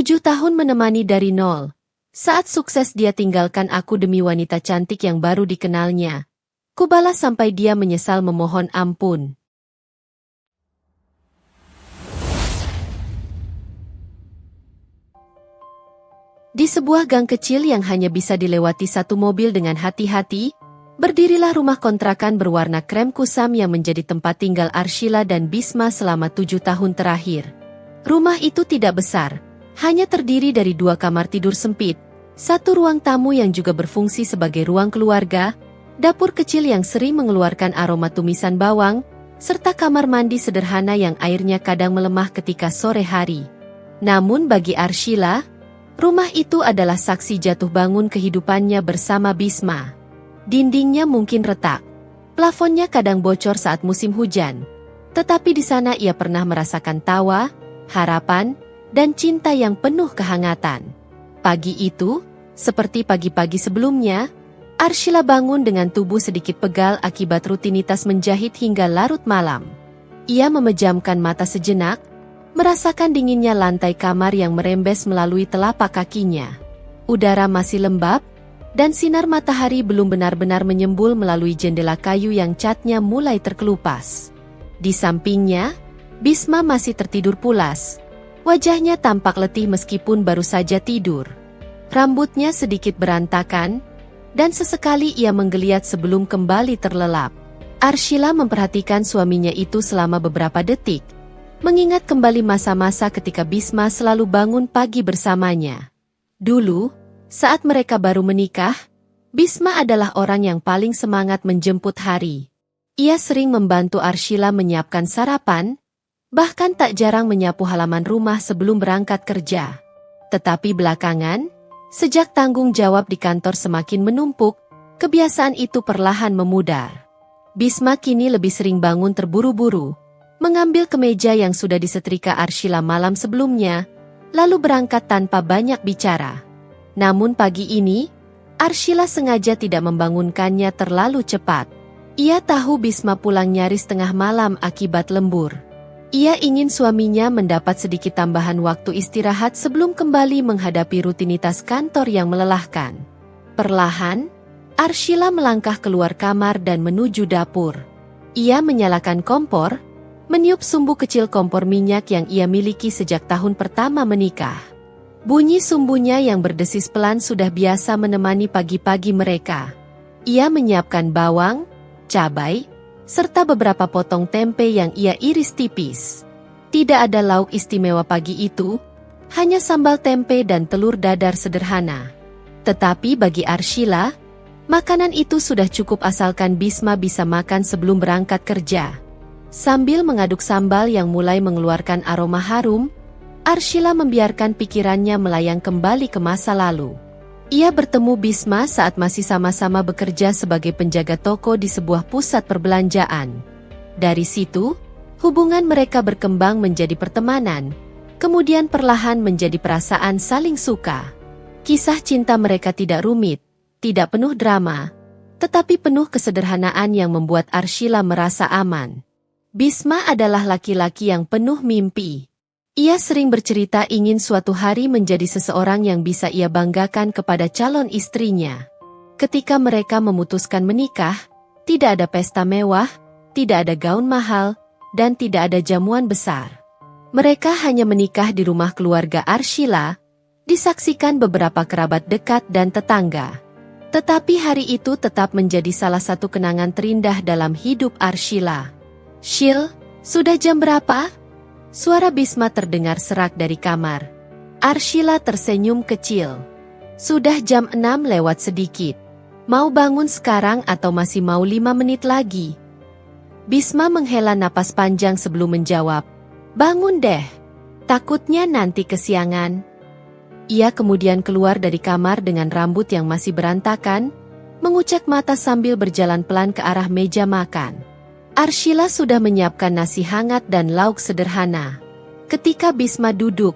7 tahun menemani dari nol. Saat sukses dia tinggalkan aku demi wanita cantik yang baru dikenalnya. Kubalas sampai dia menyesal memohon ampun. Di sebuah gang kecil yang hanya bisa dilewati satu mobil dengan hati-hati, berdirilah rumah kontrakan berwarna krem kusam yang menjadi tempat tinggal Arshila dan Bisma selama 7 tahun terakhir. Rumah itu tidak besar, hanya terdiri dari 2 kamar tidur sempit, 1 ruang tamu yang juga berfungsi sebagai ruang keluarga, dapur kecil yang sering mengeluarkan aroma tumisan bawang, serta kamar mandi sederhana yang airnya kadang melemah ketika sore hari. Namun bagi Arshila, rumah itu adalah saksi jatuh bangun kehidupannya bersama Bisma. Dindingnya mungkin retak, plafonnya kadang bocor saat musim hujan, tetapi di sana ia pernah merasakan tawa, harapan, dan cinta yang penuh kehangatan. Pagi itu, seperti pagi-pagi sebelumnya, Arshila bangun dengan tubuh sedikit pegal akibat rutinitas menjahit hingga larut malam. Ia memejamkan mata sejenak, merasakan dinginnya lantai kamar yang merembes melalui telapak kakinya. Udara masih lembab, dan sinar matahari belum benar-benar menyembul melalui jendela kayu yang catnya mulai terkelupas. Di sampingnya, Bisma masih tertidur pulas. Wajahnya tampak letih meskipun baru saja tidur. Rambutnya sedikit berantakan, dan sesekali ia menggeliat sebelum kembali terlelap. Arshila memperhatikan suaminya itu selama beberapa detik, mengingat kembali masa-masa ketika Bisma selalu bangun pagi bersamanya. Dulu, saat mereka baru menikah, Bisma adalah orang yang paling semangat menjemput hari. Ia sering membantu Arshila menyiapkan sarapan, bahkan tak jarang menyapu halaman rumah sebelum berangkat kerja. Tetapi belakangan, sejak tanggung jawab di kantor semakin menumpuk, kebiasaan itu perlahan memudar. Bisma kini lebih sering bangun terburu-buru, mengambil kemeja yang sudah disetrika Arshila malam sebelumnya, lalu berangkat tanpa banyak bicara. Namun pagi ini, Arshila sengaja tidak membangunkannya terlalu cepat. Ia tahu Bisma pulang nyaris tengah malam akibat lembur. Ia ingin suaminya mendapat sedikit tambahan waktu istirahat sebelum kembali menghadapi rutinitas kantor yang melelahkan. Perlahan, Arshila melangkah keluar kamar dan menuju dapur. Ia menyalakan kompor, meniup sumbu kecil kompor minyak yang ia miliki sejak tahun pertama menikah. Bunyi sumbunya yang berdesis pelan sudah biasa menemani pagi-pagi mereka. Ia menyiapkan bawang, cabai, serta beberapa potong tempe yang ia iris tipis. Tidak ada lauk istimewa pagi itu, hanya sambal tempe dan telur dadar sederhana. Tetapi bagi Arshila, makanan itu sudah cukup asalkan Bisma bisa makan sebelum berangkat kerja. Sambil mengaduk sambal yang mulai mengeluarkan aroma harum, Arshila membiarkan pikirannya melayang kembali ke masa lalu. Ia bertemu Bisma saat masih sama-sama bekerja sebagai penjaga toko di sebuah pusat perbelanjaan. Dari situ, hubungan mereka berkembang menjadi pertemanan, kemudian perlahan menjadi perasaan saling suka. Kisah cinta mereka tidak rumit, tidak penuh drama, tetapi penuh kesederhanaan yang membuat Arshila merasa aman. Bisma adalah laki-laki yang penuh mimpi. Ia sering bercerita ingin suatu hari menjadi seseorang yang bisa ia banggakan kepada calon istrinya. Ketika mereka memutuskan menikah, tidak ada pesta mewah, tidak ada gaun mahal, dan tidak ada jamuan besar. Mereka hanya menikah di rumah keluarga Arshila, disaksikan beberapa kerabat dekat dan tetangga. Tetapi hari itu tetap menjadi salah satu kenangan terindah dalam hidup Arshila. "Shil, sudah jam berapa?" Suara Bisma terdengar serak dari kamar. Arshila tersenyum kecil. "Sudah jam 6 lewat sedikit. Mau bangun sekarang atau masih mau 5 menit lagi?" Bisma menghela napas panjang sebelum menjawab, "Bangun deh. Takutnya nanti kesiangan." Ia kemudian keluar dari kamar dengan rambut yang masih berantakan, mengucek mata sambil berjalan pelan ke arah meja makan. Arshila sudah menyiapkan nasi hangat dan lauk sederhana. Ketika Bisma duduk,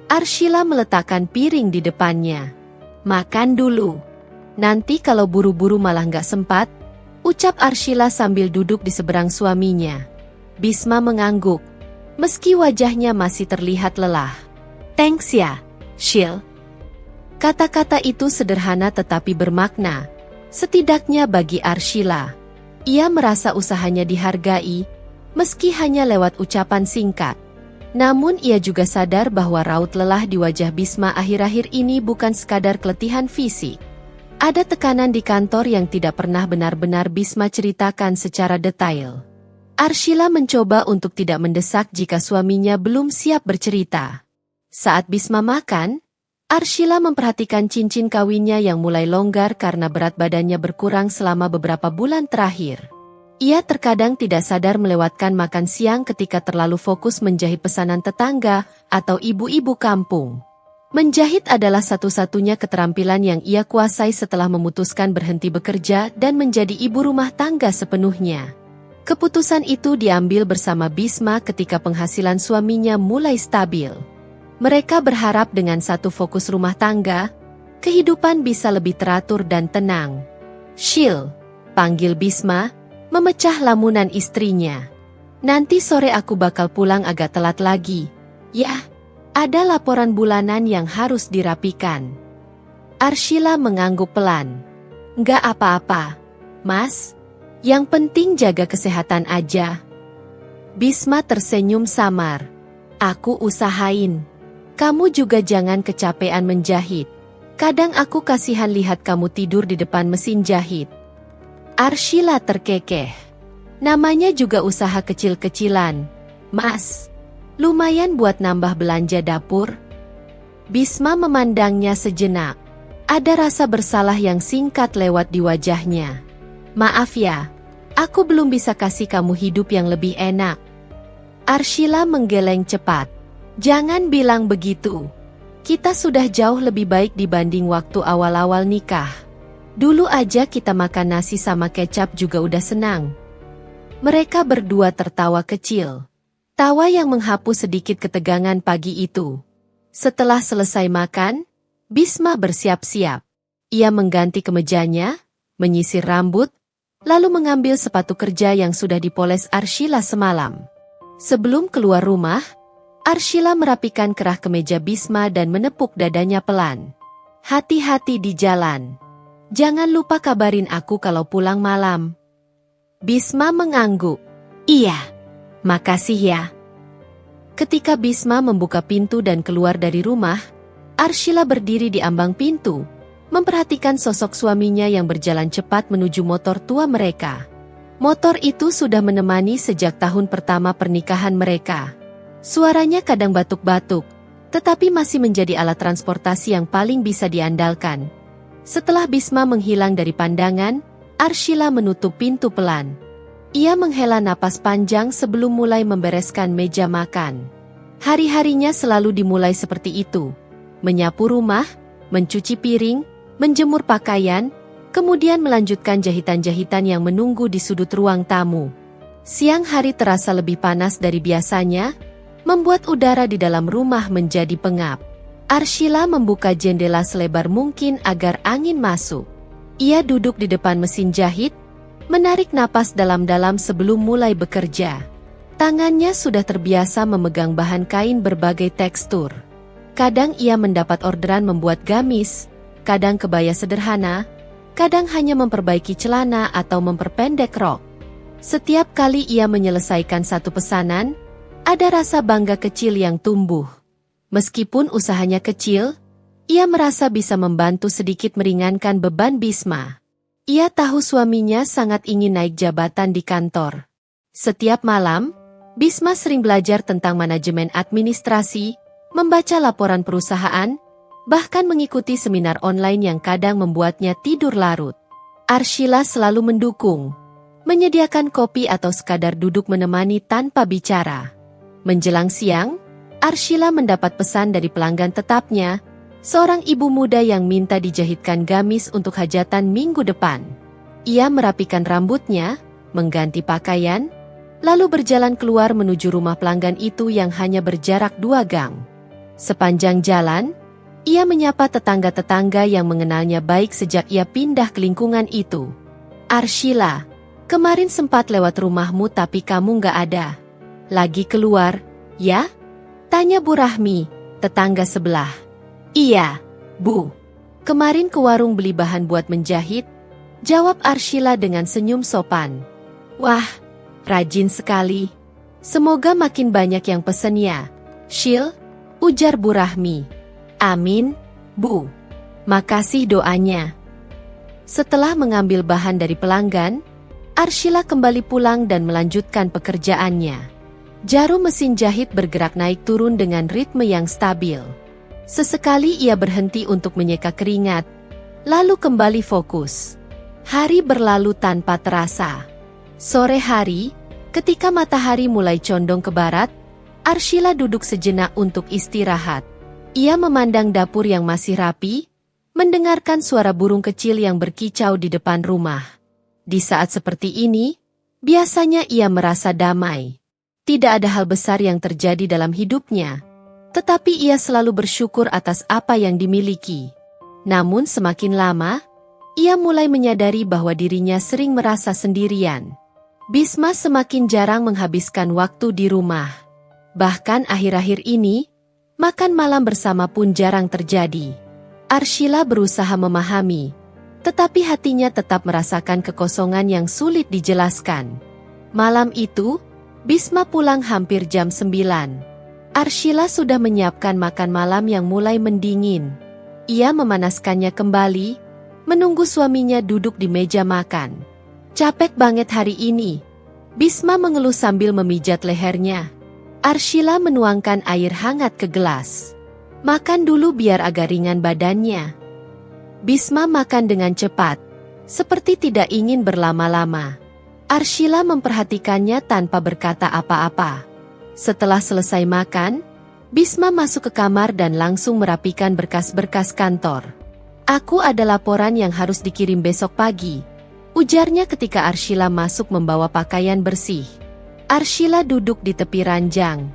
Arshila meletakkan piring di depannya. "Makan dulu. Nanti kalau buru-buru malah nggak sempat," ucap Arshila sambil duduk di seberang suaminya. Bisma mengangguk, meski wajahnya masih terlihat lelah. "Thanks ya, Shil. Kata-kata itu sederhana tetapi bermakna, setidaknya bagi Arshila. Ia merasa usahanya dihargai, meski hanya lewat ucapan singkat. Namun ia juga sadar bahwa raut lelah di wajah Bisma akhir-akhir ini bukan sekadar keletihan fisik. Ada tekanan di kantor yang tidak pernah benar-benar Bisma ceritakan secara detail. Arshila mencoba untuk tidak mendesak jika suaminya belum siap bercerita. Saat Bisma makan, Arshila memperhatikan cincin kawinnya yang mulai longgar karena berat badannya berkurang selama beberapa bulan terakhir. Ia terkadang tidak sadar melewatkan makan siang ketika terlalu fokus menjahit pesanan tetangga atau ibu-ibu kampung. Menjahit adalah satu-satunya keterampilan yang ia kuasai setelah memutuskan berhenti bekerja dan menjadi ibu rumah tangga sepenuhnya. Keputusan itu diambil bersama Bisma ketika penghasilan suaminya mulai stabil. Mereka berharap dengan satu fokus rumah tangga, kehidupan bisa lebih teratur dan tenang. Shil, panggil Bisma, memecah lamunan istrinya. Nanti sore aku bakal pulang agak telat lagi. Ya, ada laporan bulanan yang harus dirapikan. Arshila mengangguk pelan. Nggak apa-apa, Mas. Yang penting jaga kesehatan aja. Bisma tersenyum samar. Aku usahain. Kamu juga jangan kecapean menjahit. Kadang aku kasihan lihat kamu tidur di depan mesin jahit. Arshila terkekeh. Namanya juga usaha kecil-kecilan. Mas, lumayan buat nambah belanja dapur. Bisma memandangnya sejenak. Ada rasa bersalah yang singkat lewat di wajahnya. Maaf ya, aku belum bisa kasih kamu hidup yang lebih enak. Arshila menggeleng cepat. Jangan bilang begitu. Kita sudah jauh lebih baik dibanding waktu awal-awal nikah. Dulu aja kita makan nasi sama kecap juga udah senang. Mereka berdua tertawa kecil. Tawa yang menghapus sedikit ketegangan pagi itu. Setelah selesai makan, Bisma bersiap-siap. Ia mengganti kemejanya, menyisir rambut, lalu mengambil sepatu kerja yang sudah dipoles Arshila semalam. Sebelum keluar rumah, Arshila merapikan kerah kemeja Bisma dan menepuk dadanya pelan. Hati-hati di jalan. Jangan lupa kabarin aku kalau pulang malam. Bisma mengangguk. Iya, makasih ya. Ketika Bisma membuka pintu dan keluar dari rumah, Arshila berdiri di ambang pintu, memperhatikan sosok suaminya yang berjalan cepat menuju motor tua mereka. Motor itu sudah menemani sejak tahun pertama pernikahan mereka. Suaranya kadang batuk-batuk, tetapi masih menjadi alat transportasi yang paling bisa diandalkan. Setelah Bisma menghilang dari pandangan, Arshila menutup pintu pelan. Ia menghela napas panjang sebelum mulai membereskan meja makan. Hari-harinya selalu dimulai seperti itu. Menyapu rumah, mencuci piring, menjemur pakaian, kemudian melanjutkan jahitan-jahitan yang menunggu di sudut ruang tamu. Siang hari terasa lebih panas dari biasanya, membuat udara di dalam rumah menjadi pengap. Arshila membuka jendela selebar mungkin agar angin masuk. Ia duduk di depan mesin jahit, menarik napas dalam-dalam sebelum mulai bekerja. Tangannya sudah terbiasa memegang bahan kain berbagai tekstur. Kadang ia mendapat orderan membuat gamis, kadang kebaya sederhana, kadang hanya memperbaiki celana atau memperpendek rok. Setiap kali ia menyelesaikan satu pesanan, ada rasa bangga kecil yang tumbuh. Meskipun usahanya kecil, ia merasa bisa membantu sedikit meringankan beban Bisma. Ia tahu suaminya sangat ingin naik jabatan di kantor. Setiap malam, Bisma sering belajar tentang manajemen administrasi, membaca laporan perusahaan, bahkan mengikuti seminar online yang kadang membuatnya tidur larut. Arshila selalu mendukung, menyediakan kopi atau sekadar duduk menemani tanpa bicara. Menjelang siang, Arshila mendapat pesan dari pelanggan tetapnya, seorang ibu muda yang minta dijahitkan gamis untuk hajatan minggu depan. Ia merapikan rambutnya, mengganti pakaian, lalu berjalan keluar menuju rumah pelanggan itu yang hanya berjarak 2 gang. Sepanjang jalan, ia menyapa tetangga-tetangga yang mengenalnya baik sejak ia pindah ke lingkungan itu. Arshila, kemarin sempat lewat rumahmu tapi kamu nggak ada. Lagi keluar, ya? Tanya Bu Rahmi, tetangga sebelah. Iya, Bu. Kemarin ke warung beli bahan buat menjahit, jawab Arshila dengan senyum sopan. Wah, rajin sekali. Semoga makin banyak yang pesen ya, Shil, ujar Bu Rahmi. Amin, Bu. Makasih doanya. Setelah mengambil bahan dari pelanggan, Arshila kembali pulang dan melanjutkan pekerjaannya. Jarum mesin jahit bergerak naik turun dengan ritme yang stabil. Sesekali ia berhenti untuk menyeka keringat, lalu kembali fokus. Hari berlalu tanpa terasa. Sore hari, ketika matahari mulai condong ke barat, Arshila duduk sejenak untuk istirahat. Ia memandang dapur yang masih rapi, mendengarkan suara burung kecil yang berkicau di depan rumah. Di saat seperti ini, biasanya ia merasa damai. Tidak ada hal besar yang terjadi dalam hidupnya, tetapi ia selalu bersyukur atas apa yang dimiliki. Namun semakin lama, ia mulai menyadari bahwa dirinya sering merasa sendirian. Bisma semakin jarang menghabiskan waktu di rumah. Bahkan akhir-akhir ini, makan malam bersama pun jarang terjadi. Arshila berusaha memahami, tetapi hatinya tetap merasakan kekosongan yang sulit dijelaskan. Malam itu, Bisma pulang hampir jam 9. Arshila sudah menyiapkan makan malam yang mulai mendingin. Ia memanaskannya kembali, menunggu suaminya duduk di meja makan. Capek banget hari ini, Bisma mengeluh sambil memijat lehernya. Arshila menuangkan air hangat ke gelas. Makan dulu biar agak ringan badannya. Bisma makan dengan cepat, seperti tidak ingin berlama-lama. Arshila memperhatikannya tanpa berkata apa-apa. Setelah selesai makan, Bisma masuk ke kamar dan langsung merapikan berkas-berkas kantor. Aku ada laporan yang harus dikirim besok pagi, ujarnya ketika Arshila masuk membawa pakaian bersih. Arshila duduk di tepi ranjang.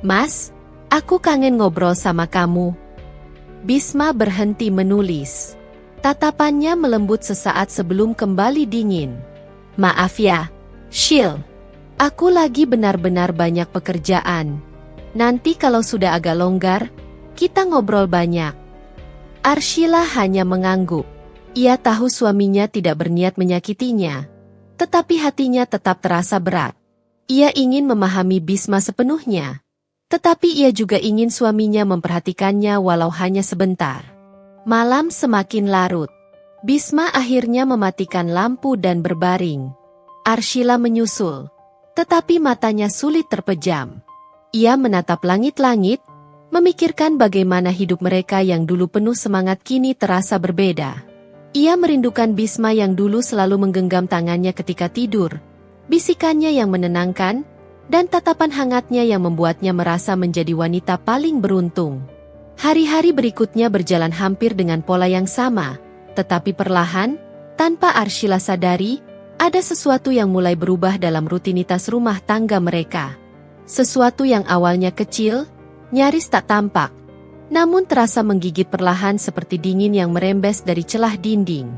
Mas, aku kangen ngobrol sama kamu. Bisma berhenti menulis. Tatapannya melembut sesaat sebelum kembali dingin. Maaf ya, Shil. Aku lagi benar-benar banyak pekerjaan. Nanti kalau sudah agak longgar, kita ngobrol banyak. Arshila hanya mengangguk. Ia tahu suaminya tidak berniat menyakitinya, tetapi hatinya tetap terasa berat. Ia ingin memahami Bisma sepenuhnya, tetapi ia juga ingin suaminya memperhatikannya walau hanya sebentar. Malam semakin larut. Bisma akhirnya mematikan lampu dan berbaring. Arshila menyusul, tetapi matanya sulit terpejam. Ia menatap langit-langit, memikirkan bagaimana hidup mereka yang dulu penuh semangat kini terasa berbeda. Ia merindukan Bisma yang dulu selalu menggenggam tangannya ketika tidur, bisikannya yang menenangkan, dan tatapan hangatnya yang membuatnya merasa menjadi wanita paling beruntung. Hari-hari berikutnya berjalan hampir dengan pola yang sama, tetapi perlahan, tanpa Arshila sadari, ada sesuatu yang mulai berubah dalam rutinitas rumah tangga mereka. Sesuatu yang awalnya kecil, nyaris tak tampak, namun terasa menggigit perlahan seperti dingin yang merembes dari celah dinding.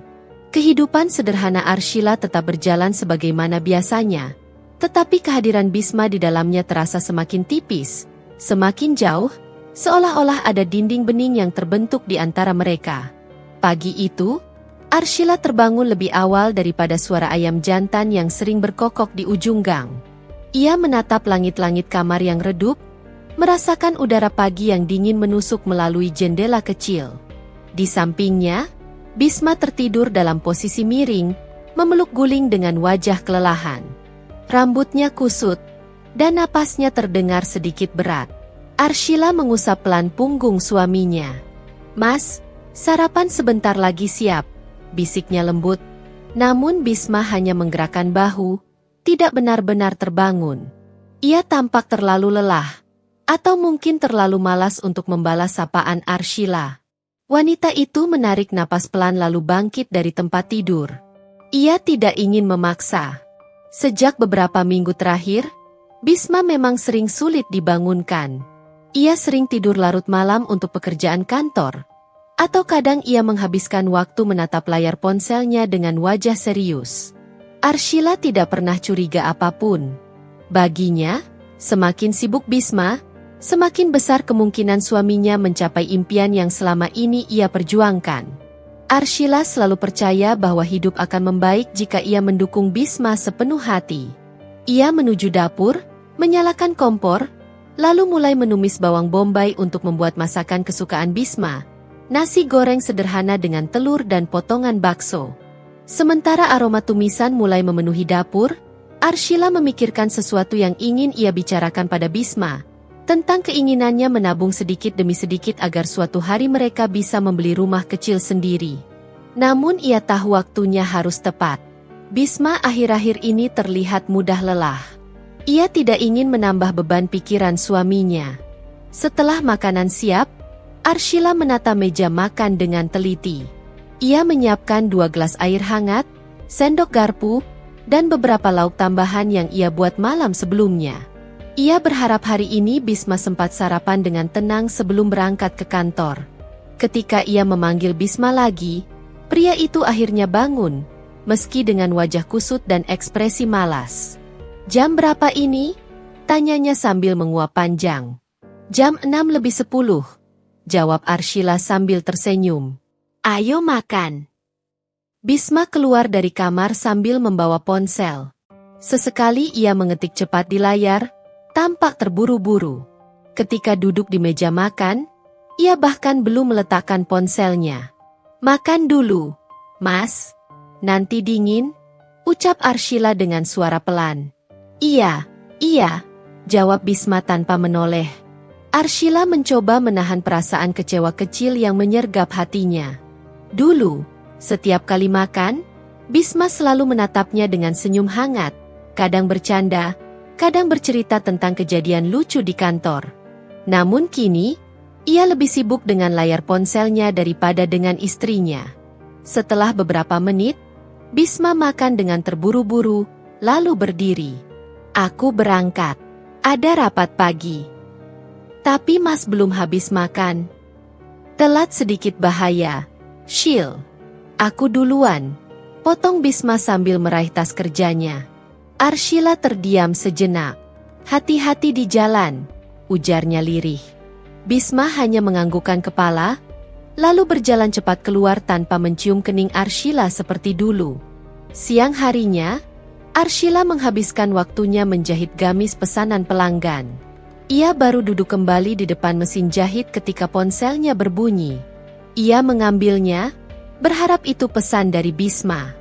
Kehidupan sederhana Arshila tetap berjalan sebagaimana biasanya, tetapi kehadiran Bisma di dalamnya terasa semakin tipis, semakin jauh, seolah-olah ada dinding bening yang terbentuk di antara mereka. Pagi itu, Arshila terbangun lebih awal daripada suara ayam jantan yang sering berkokok di ujung gang. Ia menatap langit-langit kamar yang redup, merasakan udara pagi yang dingin menusuk melalui jendela kecil. Di sampingnya, Bisma tertidur dalam posisi miring, memeluk guling dengan wajah kelelahan. Rambutnya kusut, dan napasnya terdengar sedikit berat. Arshila mengusap pelan punggung suaminya. Mas, sarapan sebentar lagi siap, bisiknya lembut. Namun Bisma hanya menggerakkan bahu, tidak benar-benar terbangun. Ia tampak terlalu lelah, atau mungkin terlalu malas untuk membalas sapaan Arshila. Wanita itu menarik napas pelan lalu bangkit dari tempat tidur. Ia tidak ingin memaksa. Sejak beberapa minggu terakhir, Bisma memang sering sulit dibangunkan. Ia sering tidur larut malam untuk pekerjaan kantor, atau kadang ia menghabiskan waktu menatap layar ponselnya dengan wajah serius. Arshila tidak pernah curiga apapun. Baginya, semakin sibuk Bisma, semakin besar kemungkinan suaminya mencapai impian yang selama ini ia perjuangkan. Arshila selalu percaya bahwa hidup akan membaik jika ia mendukung Bisma sepenuh hati. Ia menuju dapur, menyalakan kompor, lalu mulai menumis bawang bombay untuk membuat masakan kesukaan Bisma, nasi goreng sederhana dengan telur dan potongan bakso. Sementara aroma tumisan mulai memenuhi dapur, Arshila memikirkan sesuatu yang ingin ia bicarakan pada Bisma, tentang keinginannya menabung sedikit demi sedikit agar suatu hari mereka bisa membeli rumah kecil sendiri. Namun ia tahu waktunya harus tepat. Bisma akhir-akhir ini terlihat mudah lelah. Ia tidak ingin menambah beban pikiran suaminya. Setelah makanan siap, Arshila menata meja makan dengan teliti. Ia menyiapkan 2 gelas air hangat, sendok garpu, dan beberapa lauk tambahan yang ia buat malam sebelumnya. Ia berharap hari ini Bisma sempat sarapan dengan tenang sebelum berangkat ke kantor. Ketika ia memanggil Bisma lagi, pria itu akhirnya bangun, meski dengan wajah kusut dan ekspresi malas. "Jam berapa ini?" tanyanya sambil menguap panjang. "Jam 6:10, jawab Arshila sambil tersenyum. "Ayo makan." Bisma keluar dari kamar sambil membawa ponsel. Sesekali ia mengetik cepat di layar, tampak terburu-buru. Ketika duduk di meja makan, ia bahkan belum meletakkan ponselnya. "Makan dulu, Mas. Nanti dingin," ucap Arshila dengan suara pelan. Iya, jawab Bisma tanpa menoleh. Arshila mencoba menahan perasaan kecewa kecil yang menyergap hatinya. Dulu, setiap kali makan, Bisma selalu menatapnya dengan senyum hangat, kadang bercanda, kadang bercerita tentang kejadian lucu di kantor. Namun kini, ia lebih sibuk dengan layar ponselnya daripada dengan istrinya. Setelah beberapa menit, Bisma makan dengan terburu-buru, lalu berdiri. "Aku berangkat. Ada rapat pagi." "Tapi Mas belum habis makan." "Telat sedikit bahaya. Shil. Aku duluan," potong Bisma sambil meraih tas kerjanya. Arshila terdiam sejenak. "Hati-hati di jalan," ujarnya lirih. Bisma hanya menganggukkan kepala, lalu berjalan cepat keluar tanpa mencium kening Arshila seperti dulu. Siang harinya, Arshila menghabiskan waktunya menjahit gamis pesanan pelanggan. Ia baru duduk kembali di depan mesin jahit ketika ponselnya berbunyi. Ia mengambilnya, berharap itu pesan dari Bisma.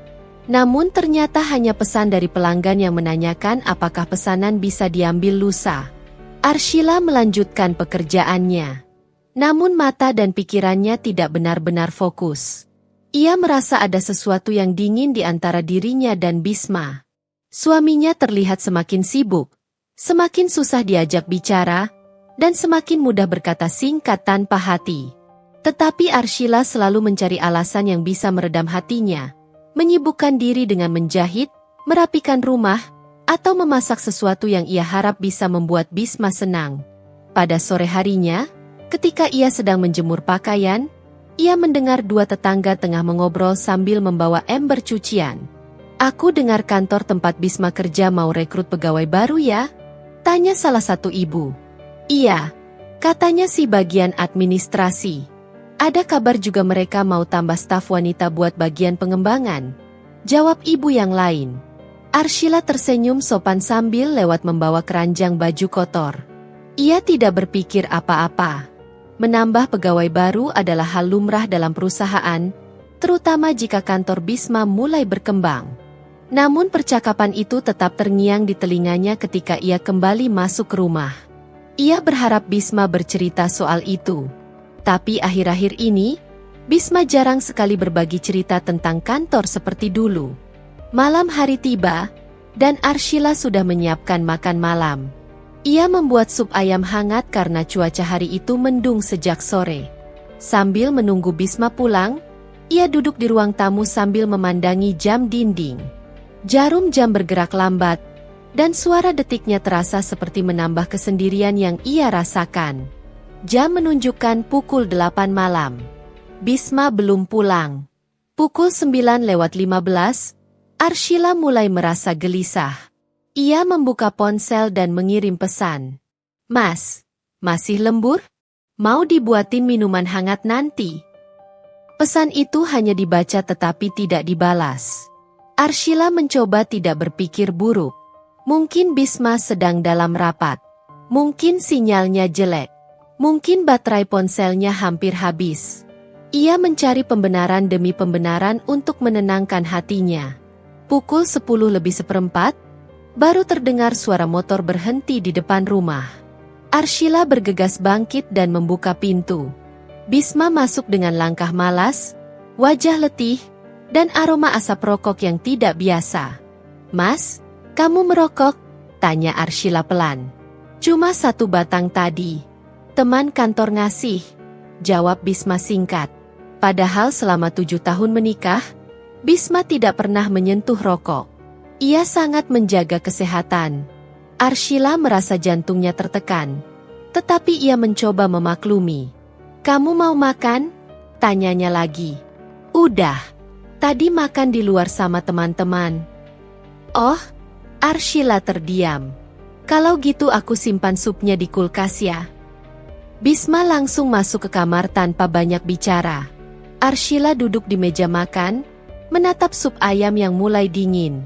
Namun ternyata hanya pesan dari pelanggan yang menanyakan apakah pesanan bisa diambil lusa. Arshila melanjutkan pekerjaannya. Namun mata dan pikirannya tidak benar-benar fokus. Ia merasa ada sesuatu yang dingin di antara dirinya dan Bisma. Suaminya terlihat semakin sibuk, semakin susah diajak bicara, dan semakin mudah berkata singkat tanpa hati. Tetapi Arshila selalu mencari alasan yang bisa meredam hatinya, menyibukkan diri dengan menjahit, merapikan rumah, atau memasak sesuatu yang ia harap bisa membuat Bisma senang. Pada sore harinya, ketika ia sedang menjemur pakaian, ia mendengar 2 tetangga tengah mengobrol sambil membawa ember cucian. "Aku dengar kantor tempat Bisma kerja mau rekrut pegawai baru ya?" tanya salah satu ibu. "Iya, katanya si bagian administrasi. Ada kabar juga mereka mau tambah staf wanita buat bagian pengembangan," jawab ibu yang lain. Arshila tersenyum sopan sambil lewat membawa keranjang baju kotor. Ia tidak berpikir apa-apa. Menambah pegawai baru adalah hal lumrah dalam perusahaan, terutama jika kantor Bisma mulai berkembang. Namun percakapan itu tetap terngiang di telinganya ketika ia kembali masuk ke rumah. Ia berharap Bisma bercerita soal itu. Tapi akhir-akhir ini, Bisma jarang sekali berbagi cerita tentang kantor seperti dulu. Malam hari tiba, dan Arshila sudah menyiapkan makan malam. Ia membuat sup ayam hangat karena cuaca hari itu mendung sejak sore. Sambil menunggu Bisma pulang, ia duduk di ruang tamu sambil memandangi jam dinding. Jarum jam bergerak lambat, dan suara detiknya terasa seperti menambah kesendirian yang ia rasakan. Jam menunjukkan pukul 8 malam. Bisma belum pulang. Pukul 9:15, Arshila mulai merasa gelisah. Ia membuka ponsel dan mengirim pesan. "Mas, Masih lembur? Mau dibuatin minuman hangat nanti? Pesan itu hanya dibaca tetapi tidak dibalas. Arshila mencoba tidak berpikir buruk. Mungkin Bisma sedang dalam rapat. Mungkin sinyalnya jelek. Mungkin baterai ponselnya hampir habis. Ia mencari pembenaran demi pembenaran untuk menenangkan hatinya. Pukul 10:10, baru terdengar suara motor berhenti di depan rumah. Arshila bergegas bangkit dan membuka pintu. Bisma masuk dengan langkah malas, wajah letih, dan aroma asap rokok yang tidak biasa. "Mas, kamu merokok?" tanya Arshila pelan. "Cuma 1 batang tadi. Teman kantor ngasih," jawab Bisma singkat. Padahal selama 7 tahun menikah, Bisma tidak pernah menyentuh rokok. Ia sangat menjaga kesehatan. Arshila merasa jantungnya tertekan. Tetapi ia mencoba memaklumi. "Kamu mau makan?" tanyanya lagi. "Udah. Tadi makan di luar sama teman-teman." "Oh," Arshila terdiam. "Kalau gitu aku simpan supnya di kulkas ya." Bisma langsung masuk ke kamar tanpa banyak bicara. Arshila duduk di meja makan, menatap sup ayam yang mulai dingin.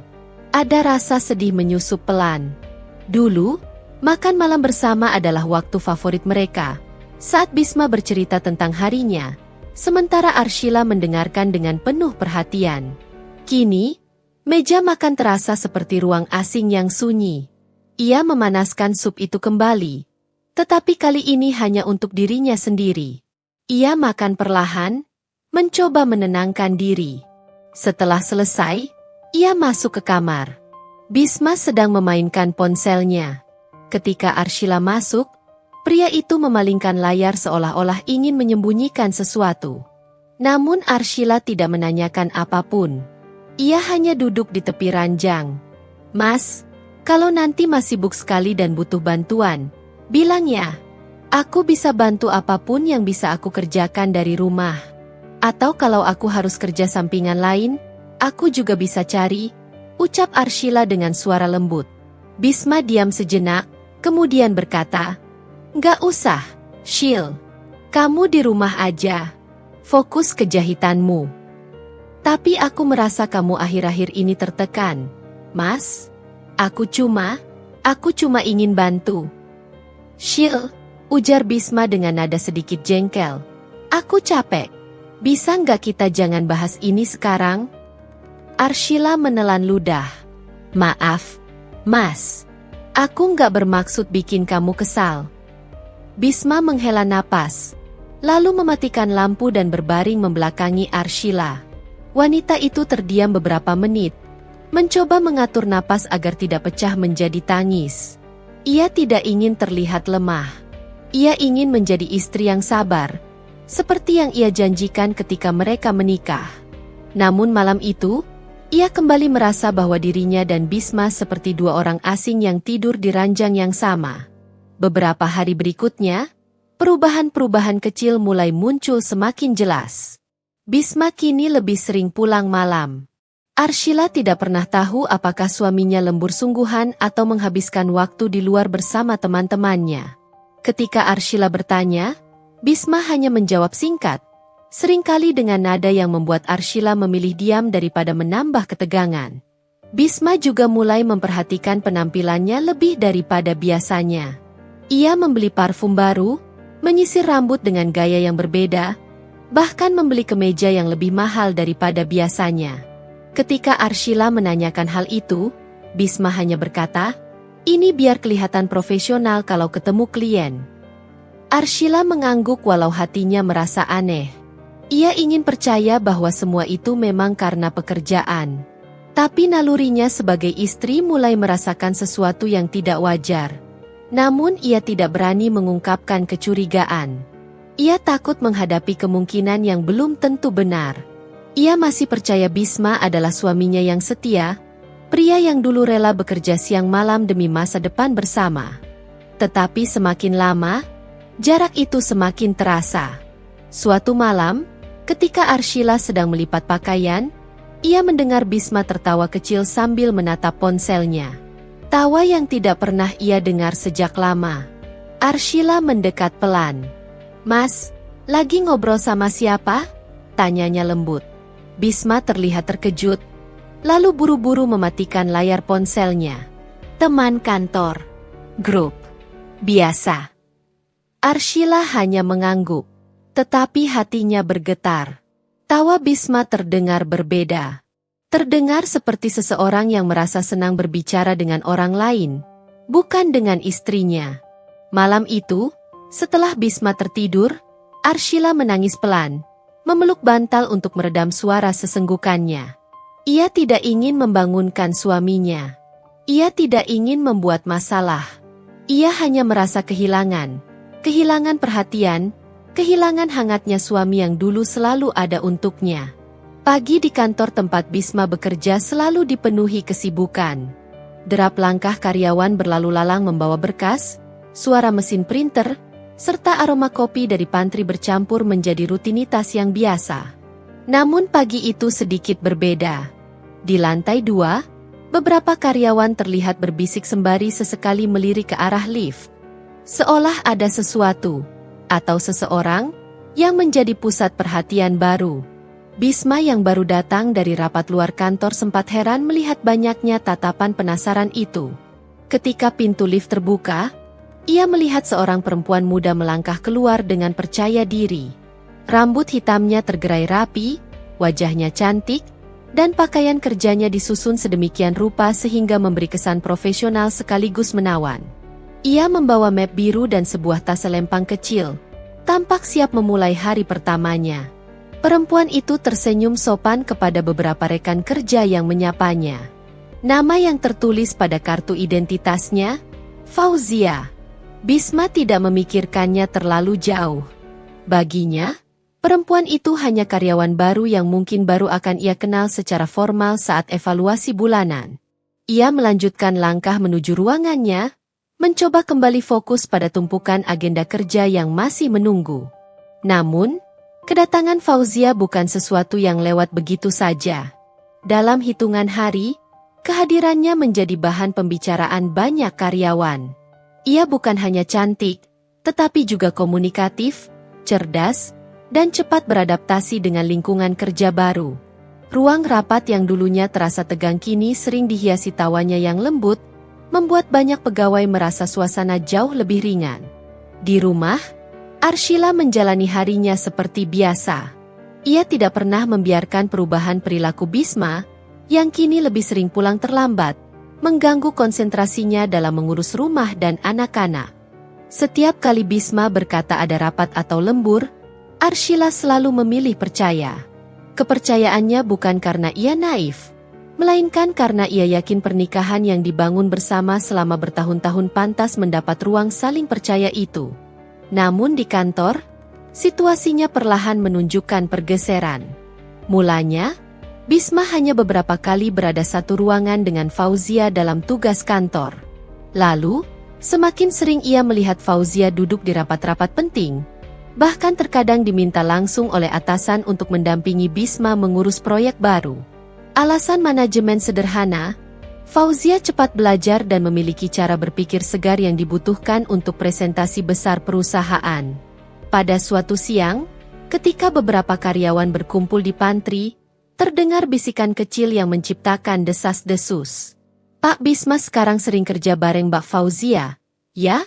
Ada rasa sedih menyusup pelan. Dulu, makan malam bersama adalah waktu favorit mereka. Saat Bisma bercerita tentang harinya, sementara Arshila mendengarkan dengan penuh perhatian. Kini, meja makan terasa seperti ruang asing yang sunyi. Ia memanaskan sup itu kembali, tetapi kali ini hanya untuk dirinya sendiri. Ia makan perlahan, mencoba menenangkan diri. Setelah selesai, ia masuk ke kamar. Bisma sedang memainkan ponselnya. Ketika Arshila masuk, pria itu memalingkan layar seolah-olah ingin menyembunyikan sesuatu. Namun Arshila tidak menanyakan apapun. Ia hanya duduk di tepi ranjang. "Mas, kalau nanti masih sibuk sekali dan butuh bantuan, bilang ya. Aku bisa bantu apapun yang bisa aku kerjakan dari rumah. Atau kalau aku harus kerja sampingan lain, aku juga bisa cari," ucap Arshila dengan suara lembut. Bisma diam sejenak, kemudian berkata, "Nggak usah, Shil. Kamu di rumah aja. Fokus ke jahitanmu." "Tapi aku merasa kamu akhir-akhir ini tertekan, Mas. Aku cuma ingin bantu." "Shil," ujar Bisma dengan nada sedikit jengkel. "Aku capek. Bisa nggak kita jangan bahas ini sekarang?" Arshila menelan ludah. "Maaf, Mas. Aku nggak bermaksud bikin kamu kesal." Bisma menghela napas, lalu mematikan lampu dan berbaring membelakangi Arshila. Wanita itu terdiam beberapa menit, mencoba mengatur napas agar tidak pecah menjadi tangis. Ia tidak ingin terlihat lemah. Ia ingin menjadi istri yang sabar, seperti yang ia janjikan ketika mereka menikah. Namun malam itu, ia kembali merasa bahwa dirinya dan Bisma seperti 2 orang asing yang tidur di ranjang yang sama. Beberapa hari berikutnya, perubahan-perubahan kecil mulai muncul semakin jelas. Bisma kini lebih sering pulang malam. Arshila tidak pernah tahu apakah suaminya lembur sungguhan atau menghabiskan waktu di luar bersama teman-temannya. Ketika Arshila bertanya, Bisma hanya menjawab singkat, seringkali dengan nada yang membuat Arshila memilih diam daripada menambah ketegangan. Bisma juga mulai memperhatikan penampilannya lebih daripada biasanya. Ia membeli parfum baru, menyisir rambut dengan gaya yang berbeda, bahkan membeli kemeja yang lebih mahal daripada biasanya. Ketika Arshila menanyakan hal itu, Bisma hanya berkata, "Ini biar kelihatan profesional kalau ketemu klien." Arshila mengangguk walau hatinya merasa aneh. Ia ingin percaya bahwa semua itu memang karena pekerjaan. Tapi nalurinya sebagai istri mulai merasakan sesuatu yang tidak wajar. Namun ia tidak berani mengungkapkan kecurigaan. Ia takut menghadapi kemungkinan yang belum tentu benar. Ia masih percaya Bisma adalah suaminya yang setia, pria yang dulu rela bekerja siang malam demi masa depan bersama. Tetapi semakin lama, jarak itu semakin terasa. Suatu malam, ketika Arshila sedang melipat pakaian, ia mendengar Bisma tertawa kecil sambil menatap ponselnya. Tawa yang tidak pernah ia dengar sejak lama. Arshila mendekat pelan. "Mas, lagi ngobrol sama siapa?" tanyanya lembut. Bisma terlihat terkejut, lalu buru-buru mematikan layar ponselnya. "Teman kantor. Grup. Biasa." Arshila hanya mengangguk, tetapi hatinya bergetar. Tawa Bisma terdengar berbeda. Terdengar seperti seseorang yang merasa senang berbicara dengan orang lain, bukan dengan istrinya. Malam itu, setelah Bisma tertidur, Arshila menangis pelan, memeluk bantal untuk meredam suara sesenggukannya. Ia tidak ingin membangunkan suaminya. Ia tidak ingin membuat masalah. Ia hanya merasa kehilangan perhatian, kehilangan hangatnya suami yang dulu selalu ada untuknya. Pagi di kantor tempat Bisma bekerja selalu dipenuhi kesibukan. Derap langkah karyawan berlalu lalang membawa berkas, suara mesin printer, serta aroma kopi dari pantry bercampur menjadi rutinitas yang biasa. Namun pagi itu sedikit berbeda. Di lantai 2, beberapa karyawan terlihat berbisik sembari sesekali melirik ke arah lift. Seolah ada sesuatu, atau seseorang, yang menjadi pusat perhatian baru. Bisma yang baru datang dari rapat luar kantor sempat heran melihat banyaknya tatapan penasaran itu. Ketika pintu lift terbuka, ia melihat seorang perempuan muda melangkah keluar dengan percaya diri. Rambut hitamnya tergerai rapi, wajahnya cantik, dan pakaian kerjanya disusun sedemikian rupa sehingga memberi kesan profesional sekaligus menawan. Ia membawa map biru dan sebuah tas selempang kecil, tampak siap memulai hari pertamanya. Perempuan itu tersenyum sopan kepada beberapa rekan kerja yang menyapanya. Nama yang tertulis pada kartu identitasnya, Fauzia. Bisma tidak memikirkannya terlalu jauh. Baginya, perempuan itu hanya karyawan baru yang mungkin baru akan ia kenal secara formal saat evaluasi bulanan. Ia melanjutkan langkah menuju ruangannya, mencoba kembali fokus pada tumpukan agenda kerja yang masih menunggu. Namun, kedatangan Fauzia bukan sesuatu yang lewat begitu saja. Dalam hitungan hari, kehadirannya menjadi bahan pembicaraan banyak karyawan. Ia bukan hanya cantik, tetapi juga komunikatif, cerdas, dan cepat beradaptasi dengan lingkungan kerja baru. Ruang rapat yang dulunya terasa tegang kini sering dihiasi tawanya yang lembut, membuat banyak pegawai merasa suasana jauh lebih ringan. Di rumah, Arshila menjalani harinya seperti biasa. Ia tidak pernah membiarkan perubahan perilaku Bisma, yang kini lebih sering pulang terlambat, mengganggu konsentrasinya dalam mengurus rumah dan anak-anak. Setiap kali Bisma berkata ada rapat atau lembur, Arshila selalu memilih percaya. Kepercayaannya bukan karena ia naif, melainkan karena ia yakin pernikahan yang dibangun bersama selama bertahun-tahun pantas mendapat ruang saling percaya itu. Namun di kantor, situasinya perlahan menunjukkan pergeseran. Mulanya, Bisma hanya beberapa kali berada satu ruangan dengan Fauzia dalam tugas kantor. Lalu, semakin sering ia melihat Fauzia duduk di rapat-rapat penting, bahkan terkadang diminta langsung oleh atasan untuk mendampingi Bisma mengurus proyek baru. Alasan manajemen sederhana, Fauzia cepat belajar dan memiliki cara berpikir segar yang dibutuhkan untuk presentasi besar perusahaan. Pada suatu siang, ketika beberapa karyawan berkumpul di pantry, terdengar bisikan kecil yang menciptakan desas-desus. "Pak Bisma sekarang sering kerja bareng Mbak Fauzia, ya?"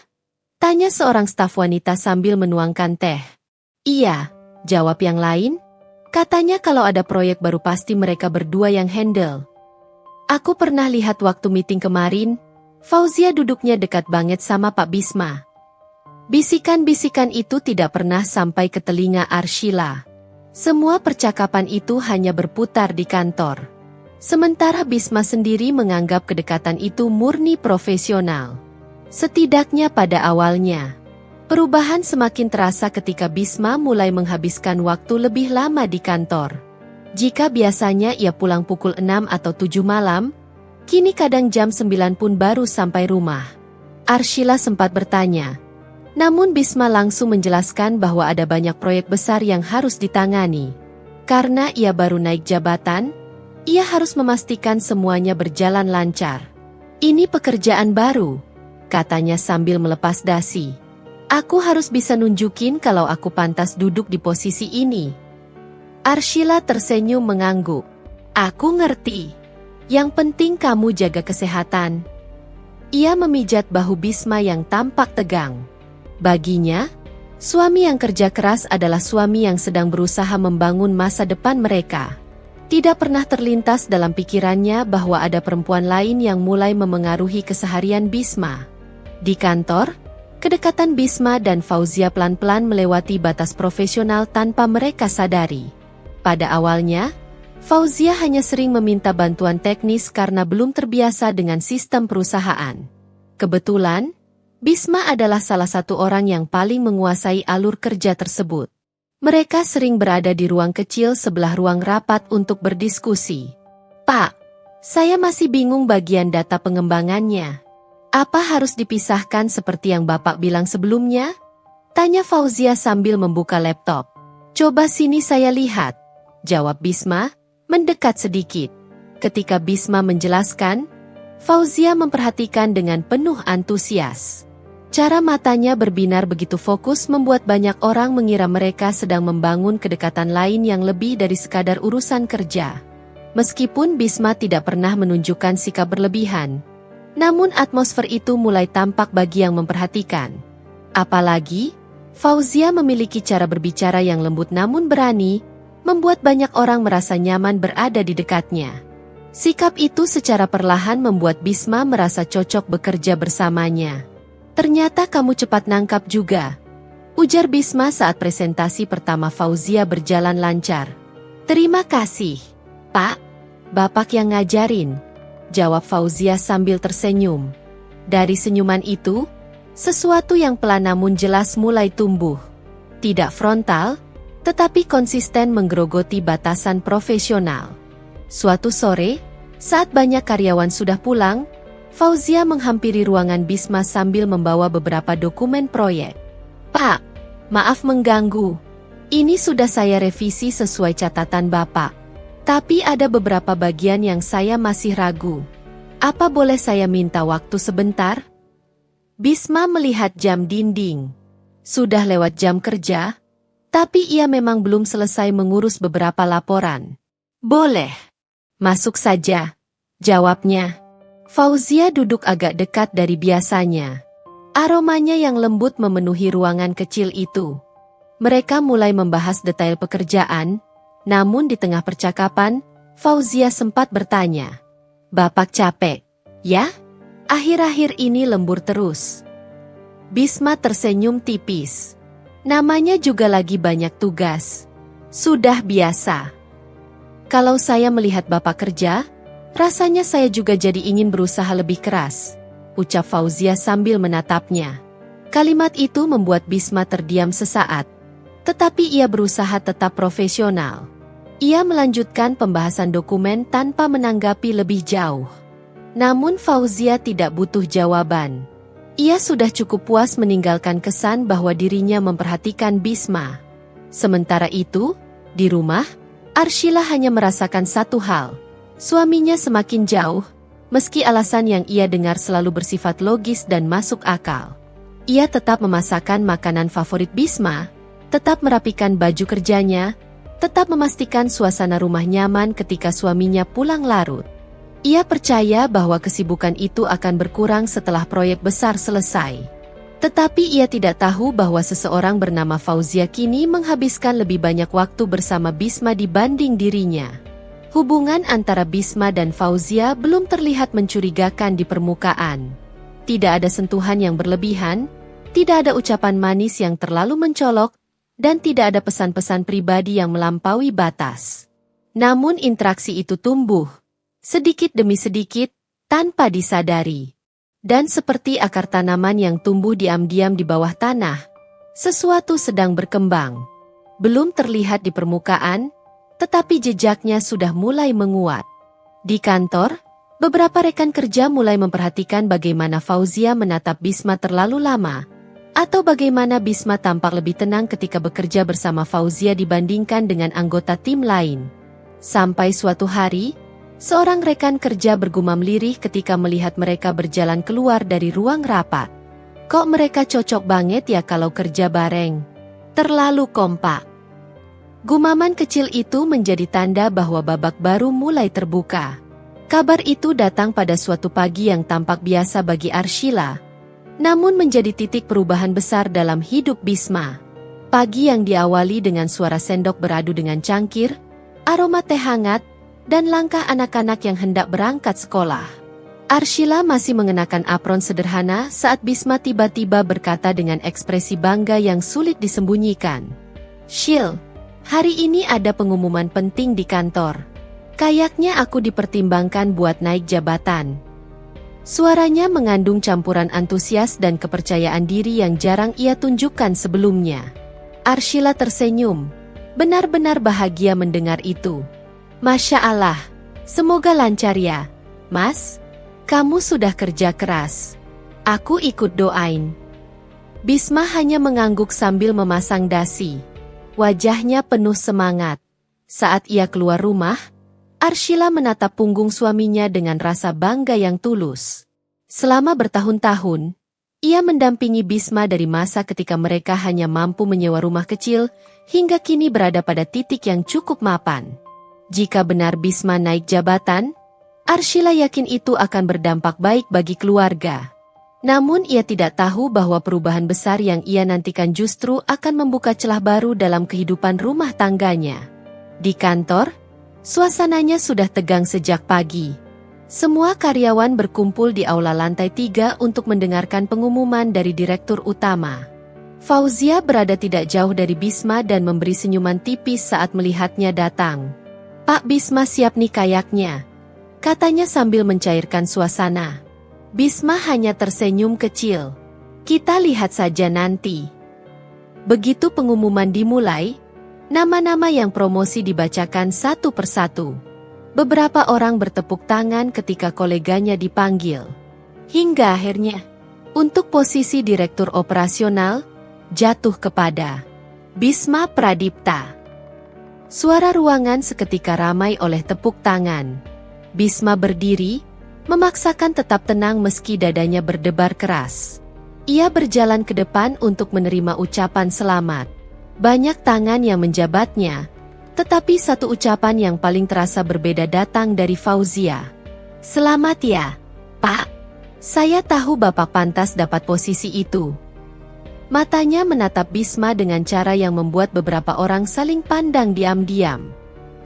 tanya seorang staf wanita sambil menuangkan teh. "Iya," jawab yang lain. "Katanya kalau ada proyek baru pasti mereka berdua yang handle." "Aku pernah lihat waktu meeting kemarin, Fauzia duduknya dekat banget sama Pak Bisma." Bisikan-bisikan itu tidak pernah sampai ke telinga Arshila. Semua percakapan itu hanya berputar di kantor. Sementara Bisma sendiri menganggap kedekatan itu murni profesional. Setidaknya pada awalnya. Perubahan semakin terasa ketika Bisma mulai menghabiskan waktu lebih lama di kantor. Jika biasanya ia pulang pukul 6 atau 7 malam, kini kadang jam 9 pun baru sampai rumah. Arshila sempat bertanya. Namun Bisma langsung menjelaskan bahwa ada banyak proyek besar yang harus ditangani. Karena ia baru naik jabatan, ia harus memastikan semuanya berjalan lancar. "Ini pekerjaan baru," katanya sambil melepas dasi. Aku harus bisa nunjukin kalau aku pantas duduk di posisi ini. Arshila tersenyum mengangguk. Aku ngerti. Yang penting kamu jaga kesehatan. Ia memijat bahu Bisma yang tampak tegang. Baginya, suami yang kerja keras adalah suami yang sedang berusaha membangun masa depan mereka. Tidak pernah terlintas dalam pikirannya bahwa ada perempuan lain yang mulai memengaruhi keseharian Bisma. Di kantor, kedekatan Bisma dan Fauzia pelan-pelan melewati batas profesional tanpa mereka sadari. Pada awalnya, Fauzia hanya sering meminta bantuan teknis karena belum terbiasa dengan sistem perusahaan. Kebetulan, Bisma adalah salah satu orang yang paling menguasai alur kerja tersebut. Mereka sering berada di ruang kecil sebelah ruang rapat untuk berdiskusi. Pak, saya masih bingung bagian data pengembangannya. Apa harus dipisahkan seperti yang Bapak bilang sebelumnya? Tanya Fauzia sambil membuka laptop. Coba sini saya lihat, jawab Bisma, mendekat sedikit. Ketika Bisma menjelaskan, Fauzia memperhatikan dengan penuh antusias. Cara matanya berbinar begitu fokus membuat banyak orang mengira mereka sedang membangun kedekatan lain yang lebih dari sekadar urusan kerja. Meskipun Bisma tidak pernah menunjukkan sikap berlebihan, namun atmosfer itu mulai tampak bagi yang memperhatikan. Apalagi, Fauzia memiliki cara berbicara yang lembut namun berani, membuat banyak orang merasa nyaman berada di dekatnya. Sikap itu secara perlahan membuat Bisma merasa cocok bekerja bersamanya. Ternyata kamu cepat nangkap juga, ujar Bisma saat presentasi pertama Fauzia berjalan lancar. Terima kasih, Pak. Bapak yang ngajarin, jawab Fauzia sambil tersenyum. Dari senyuman itu, sesuatu yang pelan namun jelas mulai tumbuh. Tidak frontal, tetapi konsisten menggerogoti batasan profesional. Suatu sore, saat banyak karyawan sudah pulang, Fauzia menghampiri ruangan Bisma sambil membawa beberapa dokumen proyek. Pak, maaf mengganggu. Ini sudah saya revisi sesuai catatan Bapak. Tapi ada beberapa bagian yang saya masih ragu. Apa boleh saya minta waktu sebentar? Bisma melihat jam dinding. Sudah lewat jam kerja, tapi ia memang belum selesai mengurus beberapa laporan. Boleh. Masuk saja, jawabnya. Fauzia duduk agak dekat dari biasanya. Aromanya yang lembut memenuhi ruangan kecil itu. Mereka mulai membahas detail pekerjaan, namun di tengah percakapan, Fauzia sempat bertanya. Bapak capek, ya? Akhir-akhir ini lembur terus. Bisma tersenyum tipis. Namanya juga lagi banyak tugas. Sudah biasa. Kalau saya melihat Bapak kerja, rasanya saya juga jadi ingin berusaha lebih keras, ucap Fauzia sambil menatapnya. Kalimat itu membuat Bisma terdiam sesaat, tetapi ia berusaha tetap profesional. Ia melanjutkan pembahasan dokumen tanpa menanggapi lebih jauh. Namun Fauzia tidak butuh jawaban. Ia sudah cukup puas meninggalkan kesan bahwa dirinya memperhatikan Bisma. Sementara itu, di rumah, Arshila hanya merasakan satu hal. Suaminya semakin jauh, meski alasan yang ia dengar selalu bersifat logis dan masuk akal. Ia tetap memasakkan makanan favorit Bisma, tetap merapikan baju kerjanya, tetap memastikan suasana rumah nyaman ketika suaminya pulang larut. Ia percaya bahwa kesibukan itu akan berkurang setelah proyek besar selesai. Tetapi ia tidak tahu bahwa seseorang bernama Fauzia kini menghabiskan lebih banyak waktu bersama Bisma dibanding dirinya. Hubungan antara Bisma dan Fauzia belum terlihat mencurigakan di permukaan. Tidak ada sentuhan yang berlebihan, tidak ada ucapan manis yang terlalu mencolok, dan tidak ada pesan-pesan pribadi yang melampaui batas. Namun interaksi itu tumbuh, sedikit demi sedikit, tanpa disadari. Dan seperti akar tanaman yang tumbuh diam-diam di bawah tanah, sesuatu sedang berkembang. Belum terlihat di permukaan, tetapi jejaknya sudah mulai menguat. Di kantor, beberapa rekan kerja mulai memperhatikan bagaimana Fauzia menatap Bisma terlalu lama, atau bagaimana Bisma tampak lebih tenang ketika bekerja bersama Fauzia dibandingkan dengan anggota tim lain. Sampai suatu hari, seorang rekan kerja bergumam lirih ketika melihat mereka berjalan keluar dari ruang rapat. Kok mereka cocok banget ya kalau kerja bareng? Terlalu kompak. Gumaman kecil itu menjadi tanda bahwa babak baru mulai terbuka. Kabar itu datang pada suatu pagi yang tampak biasa bagi Arshila, namun menjadi titik perubahan besar dalam hidup Bisma. Pagi yang diawali dengan suara sendok beradu dengan cangkir, aroma teh hangat, dan langkah anak-anak yang hendak berangkat sekolah. Arshila masih mengenakan apron sederhana saat Bisma tiba-tiba berkata dengan ekspresi bangga yang sulit disembunyikan. "Shil, hari ini ada pengumuman penting di kantor. Kayaknya aku dipertimbangkan buat naik jabatan." Suaranya mengandung campuran antusias dan kepercayaan diri yang jarang ia tunjukkan sebelumnya. Arshila tersenyum, benar-benar bahagia mendengar itu. "Masya Allah, semoga lancar ya, Mas. Kamu sudah kerja keras. Aku ikut doain." Bisma hanya mengangguk sambil memasang dasi. Wajahnya penuh semangat. Saat ia keluar rumah, Arshila menatap punggung suaminya dengan rasa bangga yang tulus. Selama bertahun-tahun, ia mendampingi Bisma dari masa ketika mereka hanya mampu menyewa rumah kecil, hingga kini berada pada titik yang cukup mapan. Jika benar Bisma naik jabatan, Arshila yakin itu akan berdampak baik bagi keluarga. Namun ia tidak tahu bahwa perubahan besar yang ia nantikan justru akan membuka celah baru dalam kehidupan rumah tangganya. Di kantor, suasananya sudah tegang sejak pagi. Semua karyawan berkumpul di aula lantai 3 untuk mendengarkan pengumuman dari direktur utama. Fauzia berada tidak jauh dari Bisma dan memberi senyuman tipis saat melihatnya datang. "Pak Bisma siap nih kayaknya," katanya sambil mencairkan suasana. Bisma hanya tersenyum kecil. "Kita lihat saja nanti." Begitu pengumuman dimulai, nama-nama yang promosi dibacakan satu persatu. Beberapa orang bertepuk tangan ketika koleganya dipanggil. Hingga akhirnya, untuk posisi direktur operasional, jatuh kepada Bisma Pradipta. Suara ruangan seketika ramai oleh tepuk tangan. Bisma berdiri, memaksakan tetap tenang meski dadanya berdebar keras. Ia berjalan ke depan untuk menerima ucapan selamat. Banyak tangan yang menjabatnya, tetapi satu ucapan yang paling terasa berbeda datang dari Fauzia. "Selamat ya, Pak. Saya tahu Bapak pantas dapat posisi itu." Matanya menatap Bisma dengan cara yang membuat beberapa orang saling pandang diam-diam.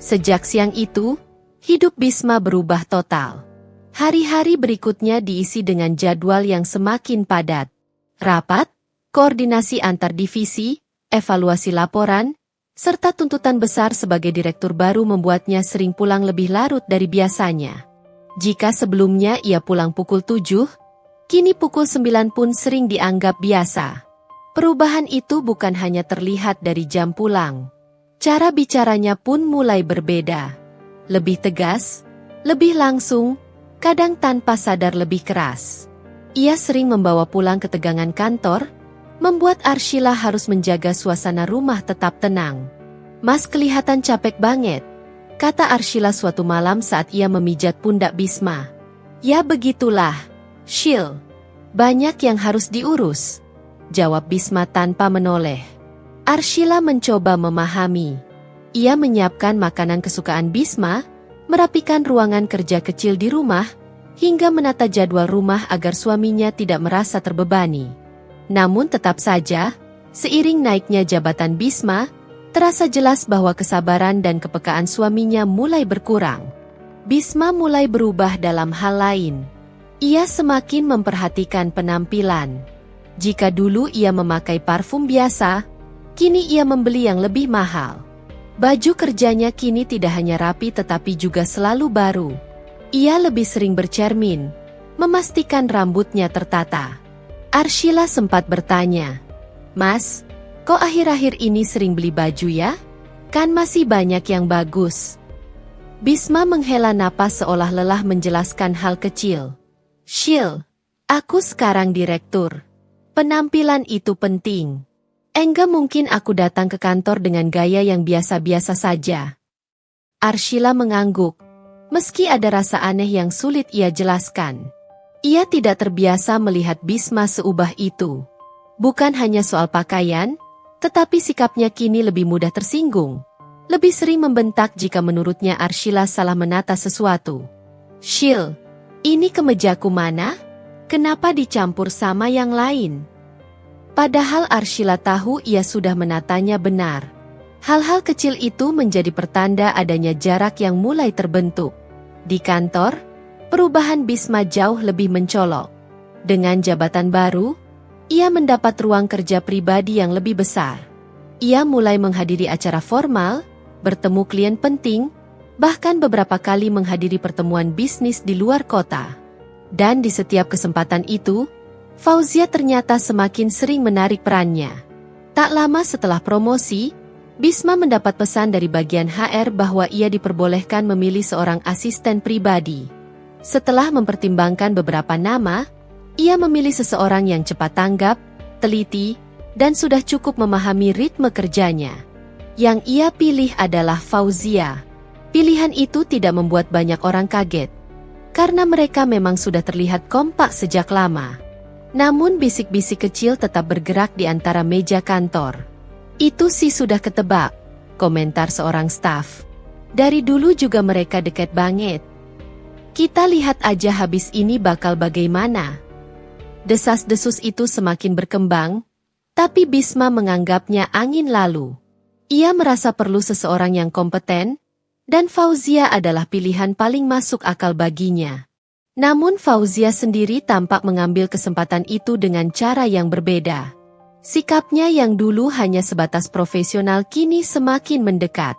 Sejak siang itu, hidup Bisma berubah total. Hari-hari berikutnya diisi dengan jadwal yang semakin padat. Rapat, koordinasi antar divisi, evaluasi laporan, serta tuntutan besar sebagai direktur baru membuatnya sering pulang lebih larut dari biasanya. Jika sebelumnya ia pulang pukul 7, kini pukul 9 pun sering dianggap biasa. Perubahan itu bukan hanya terlihat dari jam pulang. Cara bicaranya pun mulai berbeda. Lebih tegas, lebih langsung, kadang tanpa sadar lebih keras. Ia sering membawa pulang ketegangan kantor, membuat Arshila harus menjaga suasana rumah tetap tenang. "Mas kelihatan capek banget," kata Arshila suatu malam saat ia memijat pundak Bisma. "Ya begitulah, Shil. Banyak yang harus diurus," jawab Bisma tanpa menoleh. Arshila mencoba memahami. Ia menyiapkan makanan kesukaan Bisma, merapikan ruangan kerja kecil di rumah, hingga menata jadwal rumah agar suaminya tidak merasa terbebani. Namun tetap saja, seiring naiknya jabatan Bisma, terasa jelas bahwa kesabaran dan kepekaan suaminya mulai berkurang. Bisma mulai berubah dalam hal lain. Ia semakin memperhatikan penampilan. Jika dulu ia memakai parfum biasa, kini ia membeli yang lebih mahal. Baju kerjanya kini tidak hanya rapi tetapi juga selalu baru. Ia lebih sering bercermin, memastikan rambutnya tertata. Arshila sempat bertanya, "Mas, kok akhir-akhir ini sering beli baju ya? Kan masih banyak yang bagus." Bisma menghela napas seolah lelah menjelaskan hal kecil. "Shil, aku sekarang direktur. Penampilan itu penting. Enggak mungkin aku datang ke kantor dengan gaya yang biasa-biasa saja." Arshila mengangguk, meski ada rasa aneh yang sulit ia jelaskan. Ia tidak terbiasa melihat Bisma seubah itu. Bukan hanya soal pakaian, tetapi sikapnya kini lebih mudah tersinggung. Lebih sering membentak jika menurutnya Arshila salah menata sesuatu. "Shil, ini kemejaku mana? Kenapa dicampur sama yang lain?" Padahal Arshila tahu ia sudah menatanya benar. Hal-hal kecil itu menjadi pertanda adanya jarak yang mulai terbentuk. Di kantor, perubahan Bisma jauh lebih mencolok. Dengan jabatan baru, ia mendapat ruang kerja pribadi yang lebih besar. Ia mulai menghadiri acara formal, bertemu klien penting, bahkan beberapa kali menghadiri pertemuan bisnis di luar kota. Dan di setiap kesempatan itu, Fauzia ternyata semakin sering menarik perannya. Tak lama setelah promosi, Bisma mendapat pesan dari bagian HR bahwa ia diperbolehkan memilih seorang asisten pribadi. Setelah mempertimbangkan beberapa nama, ia memilih seseorang yang cepat tanggap, teliti, dan sudah cukup memahami ritme kerjanya. Yang ia pilih adalah Fauzia. Pilihan itu tidak membuat banyak orang kaget, karena mereka memang sudah terlihat kompak sejak lama. Namun bisik-bisik kecil tetap bergerak di antara meja kantor. "Itu sih sudah ketebak," komentar seorang staf. "Dari dulu juga mereka dekat banget. Kita lihat aja habis ini bakal bagaimana." Desas-desus itu semakin berkembang, tapi Bisma menganggapnya angin lalu. Ia merasa perlu seseorang yang kompeten, dan Fauzia adalah pilihan paling masuk akal baginya. Namun Fauzia sendiri tampak mengambil kesempatan itu dengan cara yang berbeda. Sikapnya yang dulu hanya sebatas profesional kini semakin mendekat.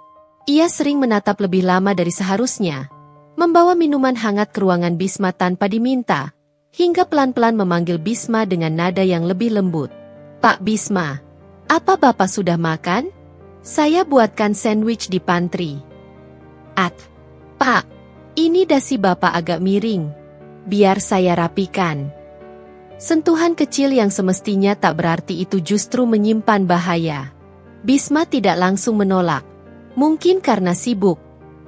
Ia sering menatap lebih lama dari seharusnya, membawa minuman hangat ke ruangan Bisma tanpa diminta, hingga pelan-pelan memanggil Bisma dengan nada yang lebih lembut. "Pak Bisma, apa Bapak sudah makan? Saya buatkan sandwich di pantry." Pak, ini dasi Bapak agak miring. Biar saya rapikan." Sentuhan kecil yang semestinya tak berarti itu justru menyimpan bahaya. Bisma tidak langsung menolak. Mungkin karena sibuk,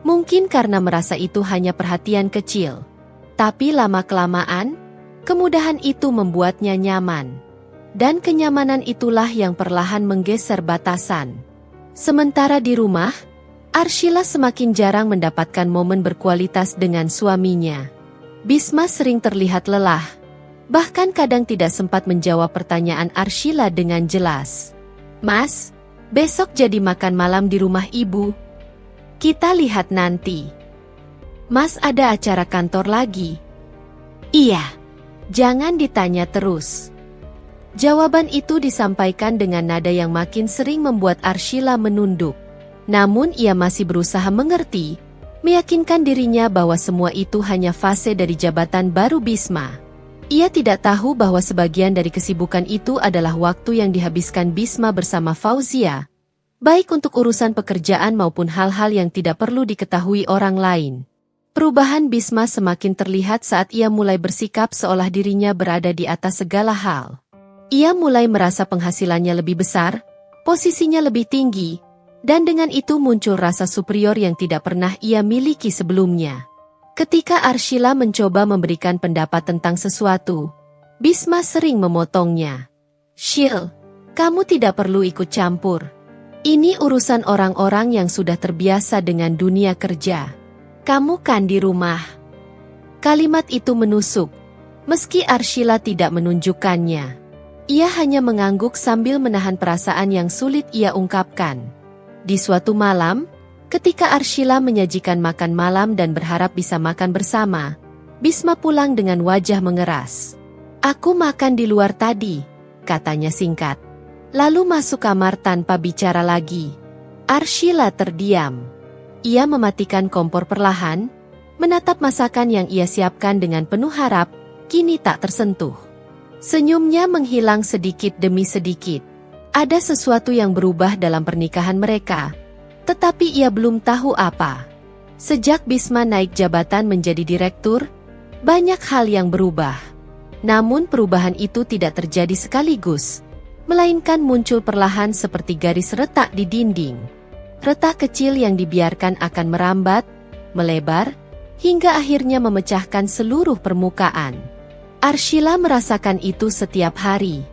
mungkin karena merasa itu hanya perhatian kecil. Tapi lama-kelamaan, kemudahan itu membuatnya nyaman. Dan kenyamanan itulah yang perlahan menggeser batasan. Sementara di rumah, Arshila semakin jarang mendapatkan momen berkualitas dengan suaminya. Bisma sering terlihat lelah, bahkan kadang tidak sempat menjawab pertanyaan Arshila dengan jelas. "Mas, besok jadi makan malam di rumah ibu? Kita lihat nanti." "Mas ada acara kantor lagi?" "Iya." "Jangan ditanya terus." Jawaban itu disampaikan dengan nada yang makin sering membuat Arshila menunduk. Namun ia masih berusaha mengerti, meyakinkan dirinya bahwa semua itu hanya fase dari jabatan baru Bisma. Ia tidak tahu bahwa sebagian dari kesibukan itu adalah waktu yang dihabiskan Bisma bersama Fauzia, baik untuk urusan pekerjaan maupun hal-hal yang tidak perlu diketahui orang lain. Perubahan Bisma semakin terlihat saat ia mulai bersikap seolah dirinya berada di atas segala hal. Ia mulai merasa penghasilannya lebih besar, posisinya lebih tinggi, dan dengan itu muncul rasa superior yang tidak pernah ia miliki sebelumnya. Ketika Arshila mencoba memberikan pendapat tentang sesuatu, Bisma sering memotongnya. "Shil, kamu tidak perlu ikut campur. Ini urusan orang-orang yang sudah terbiasa dengan dunia kerja. Kamu kan di rumah." Kalimat itu menusuk, meski Arshila tidak menunjukkannya. Ia hanya mengangguk sambil menahan perasaan yang sulit ia ungkapkan. Di suatu malam, ketika Arshila menyajikan makan malam dan berharap bisa makan bersama, Bisma pulang dengan wajah mengeras. "Aku makan di luar tadi," katanya singkat. Lalu masuk kamar tanpa bicara lagi. Arshila terdiam. Ia mematikan kompor perlahan, menatap masakan yang ia siapkan dengan penuh harap, kini tak tersentuh. Senyumnya menghilang sedikit demi sedikit. Ada sesuatu yang berubah dalam pernikahan mereka, tetapi ia belum tahu apa. Sejak Bisma naik jabatan menjadi direktur, banyak hal yang berubah. Namun perubahan itu tidak terjadi sekaligus, melainkan muncul perlahan seperti garis retak di dinding. Retak kecil yang dibiarkan akan merambat, melebar, hingga akhirnya memecahkan seluruh permukaan. Arshila merasakan itu setiap hari.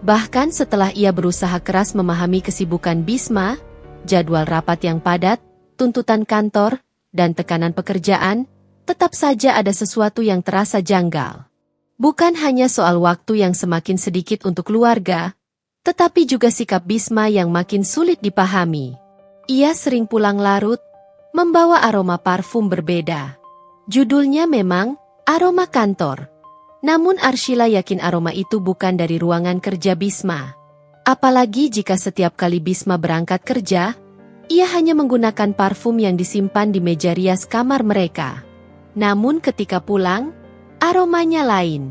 Bahkan setelah ia berusaha keras memahami kesibukan Bisma, jadwal rapat yang padat, tuntutan kantor, dan tekanan pekerjaan, tetap saja ada sesuatu yang terasa janggal. Bukan hanya soal waktu yang semakin sedikit untuk keluarga, tetapi juga sikap Bisma yang makin sulit dipahami. Ia sering pulang larut, membawa aroma parfum berbeda. Judulnya memang aroma kantor. Namun Arshila yakin aroma itu bukan dari ruangan kerja Bisma. Apalagi jika setiap kali Bisma berangkat kerja, ia hanya menggunakan parfum yang disimpan di meja rias kamar mereka. Namun ketika pulang, aromanya lain.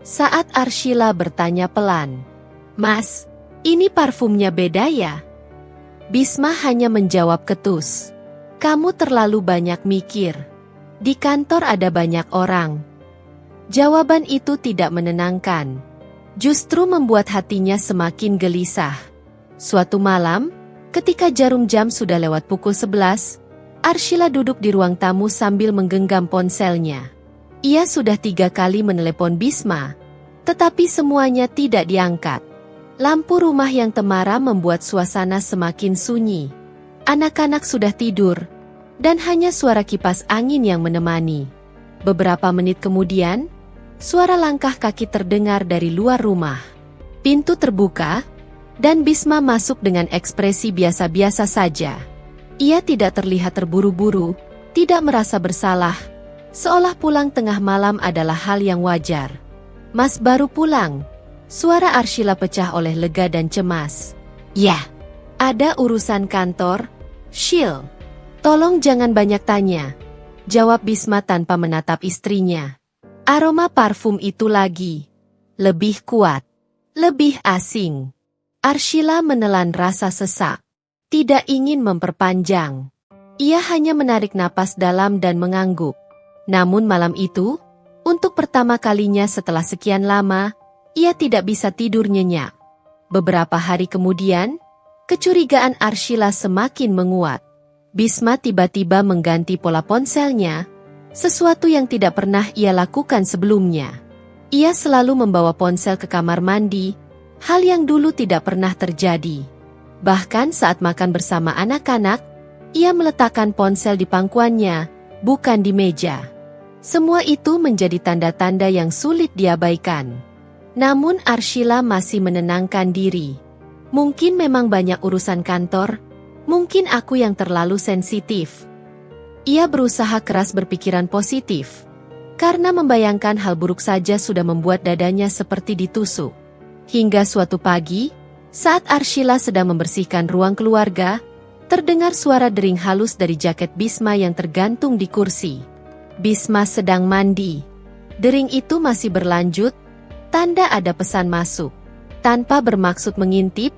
Saat Arshila bertanya pelan, "Mas, ini parfumnya beda ya?" Bisma hanya menjawab ketus, "Kamu terlalu banyak mikir. Di kantor ada banyak orang." Jawaban itu tidak menenangkan. Justru membuat hatinya semakin gelisah. Suatu malam, ketika jarum jam sudah lewat pukul 11, Arshila duduk di ruang tamu sambil menggenggam ponselnya. Ia sudah 3 kali menelepon Bisma, tetapi semuanya tidak diangkat. Lampu rumah yang temara membuat suasana semakin sunyi. Anak-anak sudah tidur, dan hanya suara kipas angin yang menemani. Beberapa menit kemudian, suara langkah kaki terdengar dari luar rumah. Pintu terbuka, dan Bisma masuk dengan ekspresi biasa-biasa saja. Ia tidak terlihat terburu-buru, tidak merasa bersalah, seolah pulang tengah malam adalah hal yang wajar. "Mas baru pulang?" Suara Arshila pecah oleh lega dan cemas. "Ya, ada urusan kantor, Shil." "Tolong jangan banyak tanya," jawab Bisma tanpa menatap istrinya. Aroma parfum itu lagi. Lebih kuat. Lebih asing. Arshila menelan rasa sesak. Tidak ingin memperpanjang. Ia hanya menarik napas dalam dan mengangguk. Namun malam itu, untuk pertama kalinya setelah sekian lama, ia tidak bisa tidur nyenyak. Beberapa hari kemudian, kecurigaan Arshila semakin menguat. Bisma tiba-tiba mengganti pola ponselnya, sesuatu yang tidak pernah ia lakukan sebelumnya. Ia selalu membawa ponsel ke kamar mandi, hal yang dulu tidak pernah terjadi. Bahkan saat makan bersama anak-anak, ia meletakkan ponsel di pangkuannya, bukan di meja. Semua itu menjadi tanda-tanda yang sulit diabaikan. Namun Arshila masih menenangkan diri. Mungkin memang banyak urusan kantor, mungkin aku yang terlalu sensitif. Ia berusaha keras berpikiran positif, karena membayangkan hal buruk saja sudah membuat dadanya seperti ditusuk. Hingga suatu pagi, saat Arshila sedang membersihkan ruang keluarga, terdengar suara dering halus dari jaket Bisma yang tergantung di kursi. Bisma sedang mandi. Dering itu masih berlanjut, tanda ada pesan masuk. Tanpa bermaksud mengintip,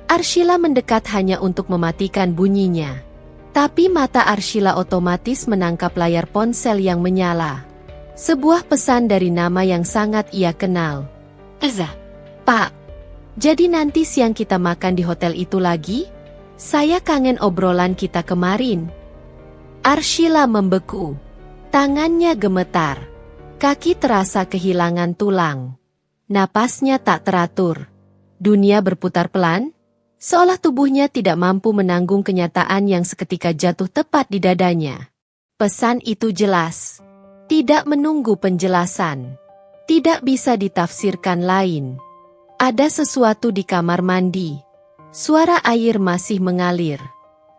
Arshila mendekat hanya untuk mematikan bunyinya. Tapi mata Arshila otomatis menangkap layar ponsel yang menyala. Sebuah pesan dari nama yang sangat ia kenal. "Eza, Pak, jadi nanti siang kita makan di hotel itu lagi? Saya kangen obrolan kita kemarin." Arshila membeku. Tangannya gemetar. Kaki terasa kehilangan tulang. Napasnya tak teratur. Dunia berputar pelan, seolah tubuhnya tidak mampu menanggung kenyataan yang seketika jatuh tepat di dadanya. Pesan itu jelas. Tidak menunggu penjelasan. Tidak bisa ditafsirkan lain. Ada sesuatu di kamar mandi. Suara air masih mengalir.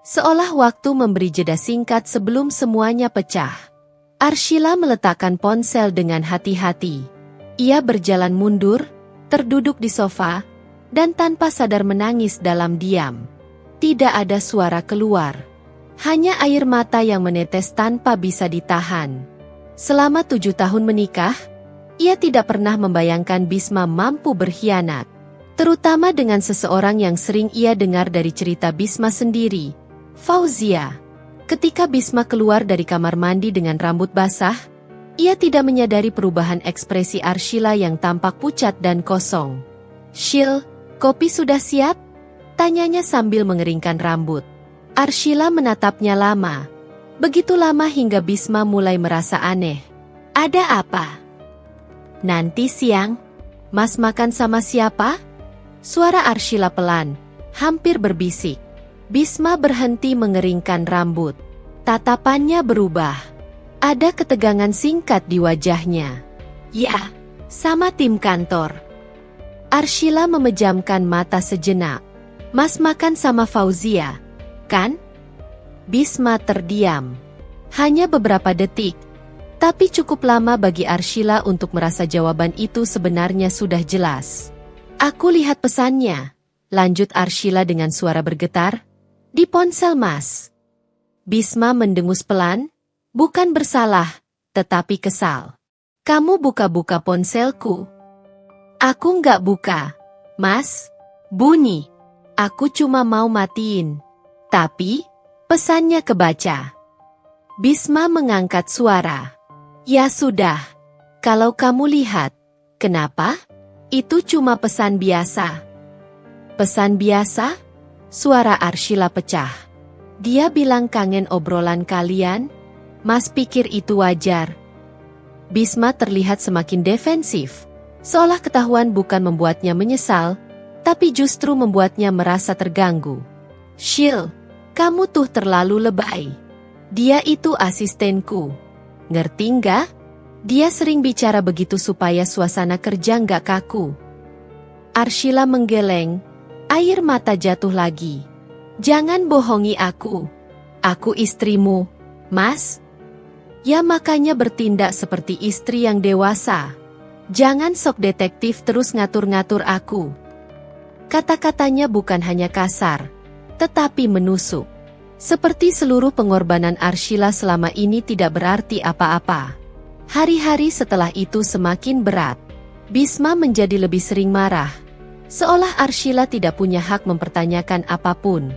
Seolah waktu memberi jeda singkat sebelum semuanya pecah. Arshila meletakkan ponsel dengan hati-hati. Ia berjalan mundur, terduduk di sofa, dan tanpa sadar menangis dalam diam. Tidak ada suara keluar. Hanya air mata yang menetes tanpa bisa ditahan. Selama 7 tahun menikah, ia tidak pernah membayangkan Bisma mampu berkhianat. Terutama dengan seseorang yang sering ia dengar dari cerita Bisma sendiri, Fauzia. Ketika Bisma keluar dari kamar mandi dengan rambut basah, ia tidak menyadari perubahan ekspresi Arshila yang tampak pucat dan kosong. "Shil, kopi sudah siap?" tanyanya sambil mengeringkan rambut. Arshila menatapnya lama. Begitu lama hingga Bisma mulai merasa aneh. "Ada apa?" Nanti siang, Mas makan sama siapa? Suara Arshila pelan, hampir berbisik. Bisma berhenti mengeringkan rambut. Tatapannya berubah. Ada ketegangan singkat di wajahnya. Ya, sama tim kantor. Arshila memejamkan mata sejenak. Mas makan sama Fauzia, kan? Bisma terdiam. Hanya beberapa detik. Tapi cukup lama bagi Arshila untuk merasa jawaban itu sebenarnya sudah jelas. Aku lihat pesannya, lanjut Arshila dengan suara bergetar. Di ponsel Mas. Bisma mendengus pelan, bukan bersalah, tetapi kesal. Kamu buka-buka ponselku. Aku nggak buka, Mas. Bunyi. Aku cuma mau matiin. Tapi, pesannya kebaca. Bisma mengangkat suara. Ya sudah, kalau kamu lihat, kenapa? Itu cuma pesan biasa. Pesan biasa? Suara Arshila pecah. Dia bilang kangen obrolan kalian? Mas pikir itu wajar. Bisma terlihat semakin defensif, seolah ketahuan bukan membuatnya menyesal, tapi justru membuatnya merasa terganggu. Shil, kamu tuh terlalu lebay. Dia itu asistenku. Ngerti nggak? Dia sering bicara begitu supaya suasana kerja nggak kaku. Arshila menggeleng, air mata jatuh lagi. Jangan bohongi aku. Aku istrimu, Mas. Ya makanya bertindak seperti istri yang dewasa. Jangan sok detektif terus ngatur-ngatur aku. Kata-katanya bukan hanya kasar, tetapi menusuk. Seperti seluruh pengorbanan Arshila selama ini tidak berarti apa-apa. Hari-hari setelah itu semakin berat. Bisma menjadi lebih sering marah. Seolah Arshila tidak punya hak mempertanyakan apapun.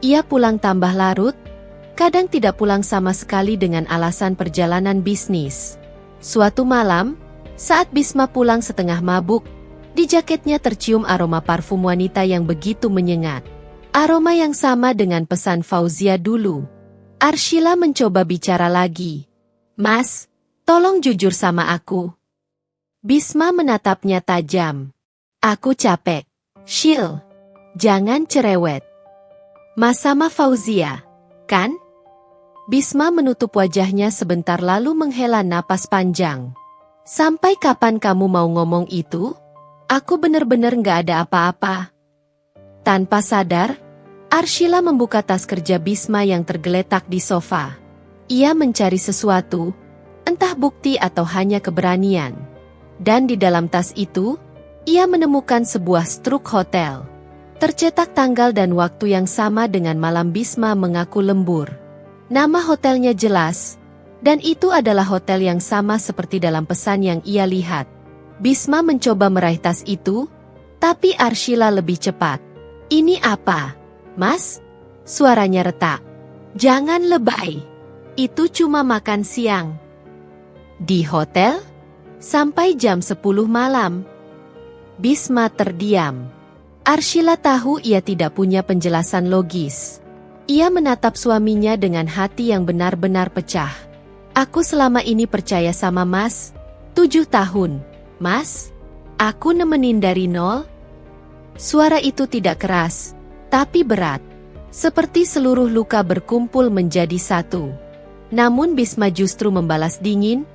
Ia pulang tambah larut, kadang tidak pulang sama sekali dengan alasan perjalanan bisnis. Suatu malam, saat Bisma pulang setengah mabuk, di jaketnya tercium aroma parfum wanita yang begitu menyengat. Aroma yang sama dengan pesan Fauzia dulu. Arshila mencoba bicara lagi. Mas, tolong jujur sama aku. Bisma menatapnya tajam. Aku capek. Shil, jangan cerewet. Mas sama Fauzia, kan? Bisma menutup wajahnya sebentar lalu menghela napas panjang. Sampai kapan kamu mau ngomong itu? Aku bener-bener gak ada apa-apa. Tanpa sadar, Arshila membuka tas kerja Bisma yang tergeletak di sofa. Ia mencari sesuatu, entah bukti atau hanya keberanian. Dan di dalam tas itu, ia menemukan sebuah struk hotel. Tercetak tanggal dan waktu yang sama dengan malam Bisma mengaku lembur. Nama hotelnya jelas, dan itu adalah hotel yang sama seperti dalam pesan yang ia lihat. Bisma mencoba meraih tas itu, tapi Arshila lebih cepat. Ini apa, Mas? Suaranya retak. Jangan lebay. Itu cuma makan siang. Di hotel? Sampai jam 10 malam. Bisma terdiam. Arshila tahu ia tidak punya penjelasan logis. Ia menatap suaminya dengan hati yang benar-benar pecah. Aku selama ini percaya sama Mas. 7 tahun, Mas. Aku nemenin dari nol. Suara itu tidak keras, tapi berat. Seperti seluruh luka berkumpul menjadi satu. Namun Bisma justru membalas dingin,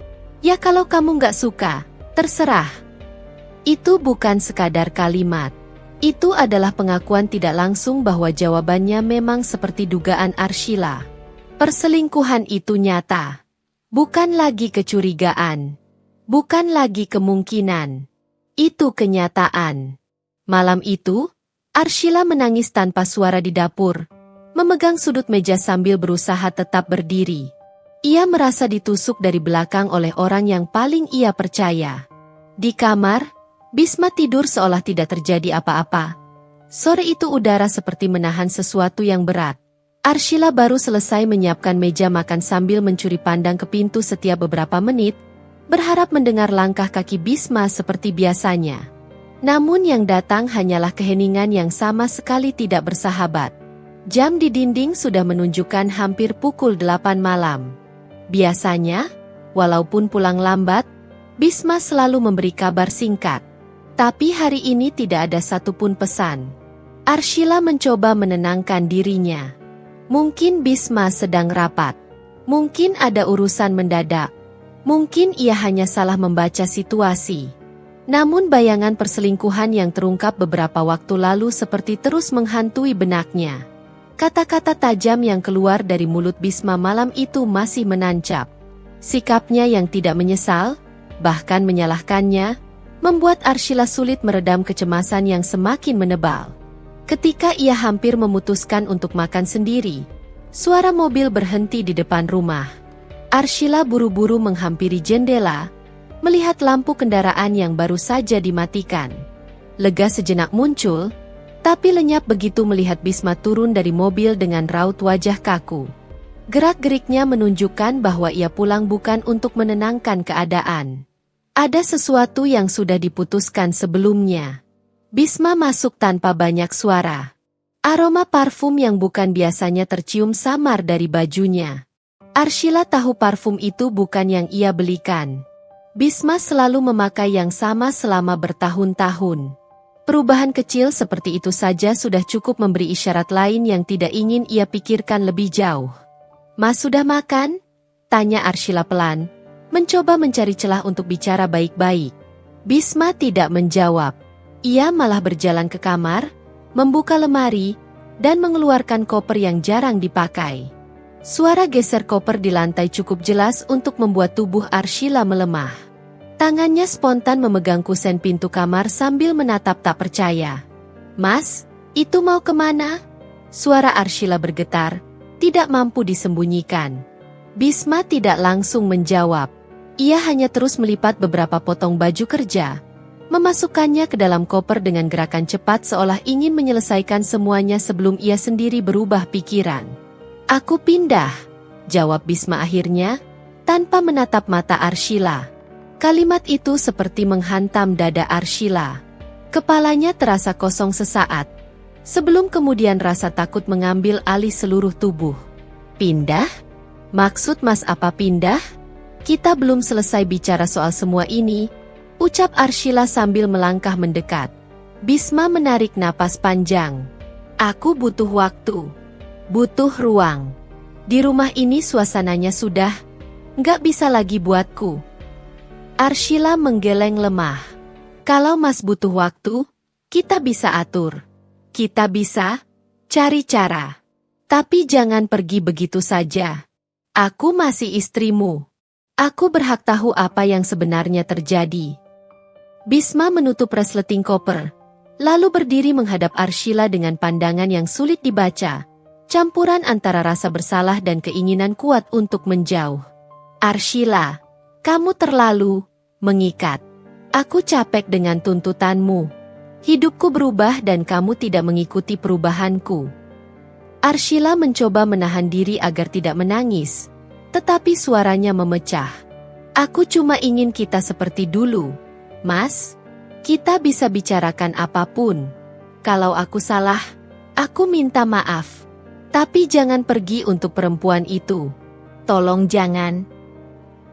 ya kalau kamu nggak suka, terserah. Itu bukan sekadar kalimat. Itu adalah pengakuan tidak langsung bahwa jawabannya memang seperti dugaan Arshila. Perselingkuhan itu nyata. Bukan lagi kecurigaan. Bukan lagi kemungkinan. Itu kenyataan. Malam itu, Arshila menangis tanpa suara di dapur, memegang sudut meja sambil berusaha tetap berdiri. Ia merasa ditusuk dari belakang oleh orang yang paling ia percaya. Di kamar, Bisma tidur seolah tidak terjadi apa-apa. Sore itu udara seperti menahan sesuatu yang berat. Arshila baru selesai menyiapkan meja makan sambil mencuri pandang ke pintu setiap beberapa menit, berharap mendengar langkah kaki Bisma seperti biasanya. Namun yang datang hanyalah keheningan yang sama sekali tidak bersahabat. Jam di dinding sudah menunjukkan hampir pukul 8 malam. Biasanya, walaupun pulang lambat, Bisma selalu memberi kabar singkat. Tapi hari ini tidak ada satupun pesan. Arshila mencoba menenangkan dirinya. Mungkin Bisma sedang rapat. Mungkin ada urusan mendadak. Mungkin ia hanya salah membaca situasi. Namun bayangan perselingkuhan yang terungkap beberapa waktu lalu seperti terus menghantui benaknya. Kata-kata tajam yang keluar dari mulut Bisma malam itu masih menancap. Sikapnya yang tidak menyesal, bahkan menyalahkannya, membuat Arshila sulit meredam kecemasan yang semakin menebal. Ketika ia hampir memutuskan untuk makan sendiri, suara mobil berhenti di depan rumah. Arshila buru-buru menghampiri jendela, melihat lampu kendaraan yang baru saja dimatikan. Lega sejenak muncul, tapi lenyap begitu melihat Bisma turun dari mobil dengan raut wajah kaku. Gerak-geriknya menunjukkan bahwa ia pulang bukan untuk menenangkan keadaan. Ada sesuatu yang sudah diputuskan sebelumnya. Bisma masuk tanpa banyak suara. Aroma parfum yang bukan biasanya tercium samar dari bajunya. Arshila tahu parfum itu bukan yang ia belikan. Bisma selalu memakai yang sama selama bertahun-tahun. Perubahan kecil seperti itu saja sudah cukup memberi isyarat lain yang tidak ingin ia pikirkan lebih jauh. "Mas sudah makan?" tanya Arshila pelan, mencoba mencari celah untuk bicara baik-baik. Bisma tidak menjawab. Ia malah berjalan ke kamar, membuka lemari, dan mengeluarkan koper yang jarang dipakai. Suara geser koper di lantai cukup jelas untuk membuat tubuh Arshila melemah. Tangannya spontan memegang kusen pintu kamar sambil menatap tak percaya. "Mas, itu mau kemana?" Suara Arshila bergetar, tidak mampu disembunyikan. Bisma tidak langsung menjawab. Ia hanya terus melipat beberapa potong baju kerja, memasukkannya ke dalam koper dengan gerakan cepat seolah ingin menyelesaikan semuanya sebelum ia sendiri berubah pikiran. "Aku pindah," jawab Bisma akhirnya, tanpa menatap mata Arshila. Kalimat itu seperti menghantam dada Arshila. Kepalanya terasa kosong sesaat, sebelum kemudian rasa takut mengambil alih seluruh tubuh. "Pindah? Maksud Mas apa pindah? Kita belum selesai bicara soal semua ini," ucap Arshila sambil melangkah mendekat. Bisma menarik napas panjang. "Aku butuh waktu. Butuh ruang. Di rumah ini suasananya sudah nggak bisa lagi buatku." Arshila menggeleng lemah. "Kalau Mas butuh waktu, kita bisa atur. Kita bisa cari cara. Tapi jangan pergi begitu saja. Aku masih istrimu. Aku berhak tahu apa yang sebenarnya terjadi." Bisma menutup resleting koper, lalu berdiri menghadap Arshila dengan pandangan yang sulit dibaca, campuran antara rasa bersalah dan keinginan kuat untuk menjauh. "Arshila, kamu terlalu mengikat. Aku capek dengan tuntutanmu. Hidupku berubah dan kamu tidak mengikuti perubahanku." Arshila mencoba menahan diri agar tidak menangis, tetapi suaranya memecah. "Aku cuma ingin kita seperti dulu. Mas, kita bisa bicarakan apapun. Kalau aku salah, aku minta maaf. Tapi jangan pergi untuk perempuan itu. Tolong jangan."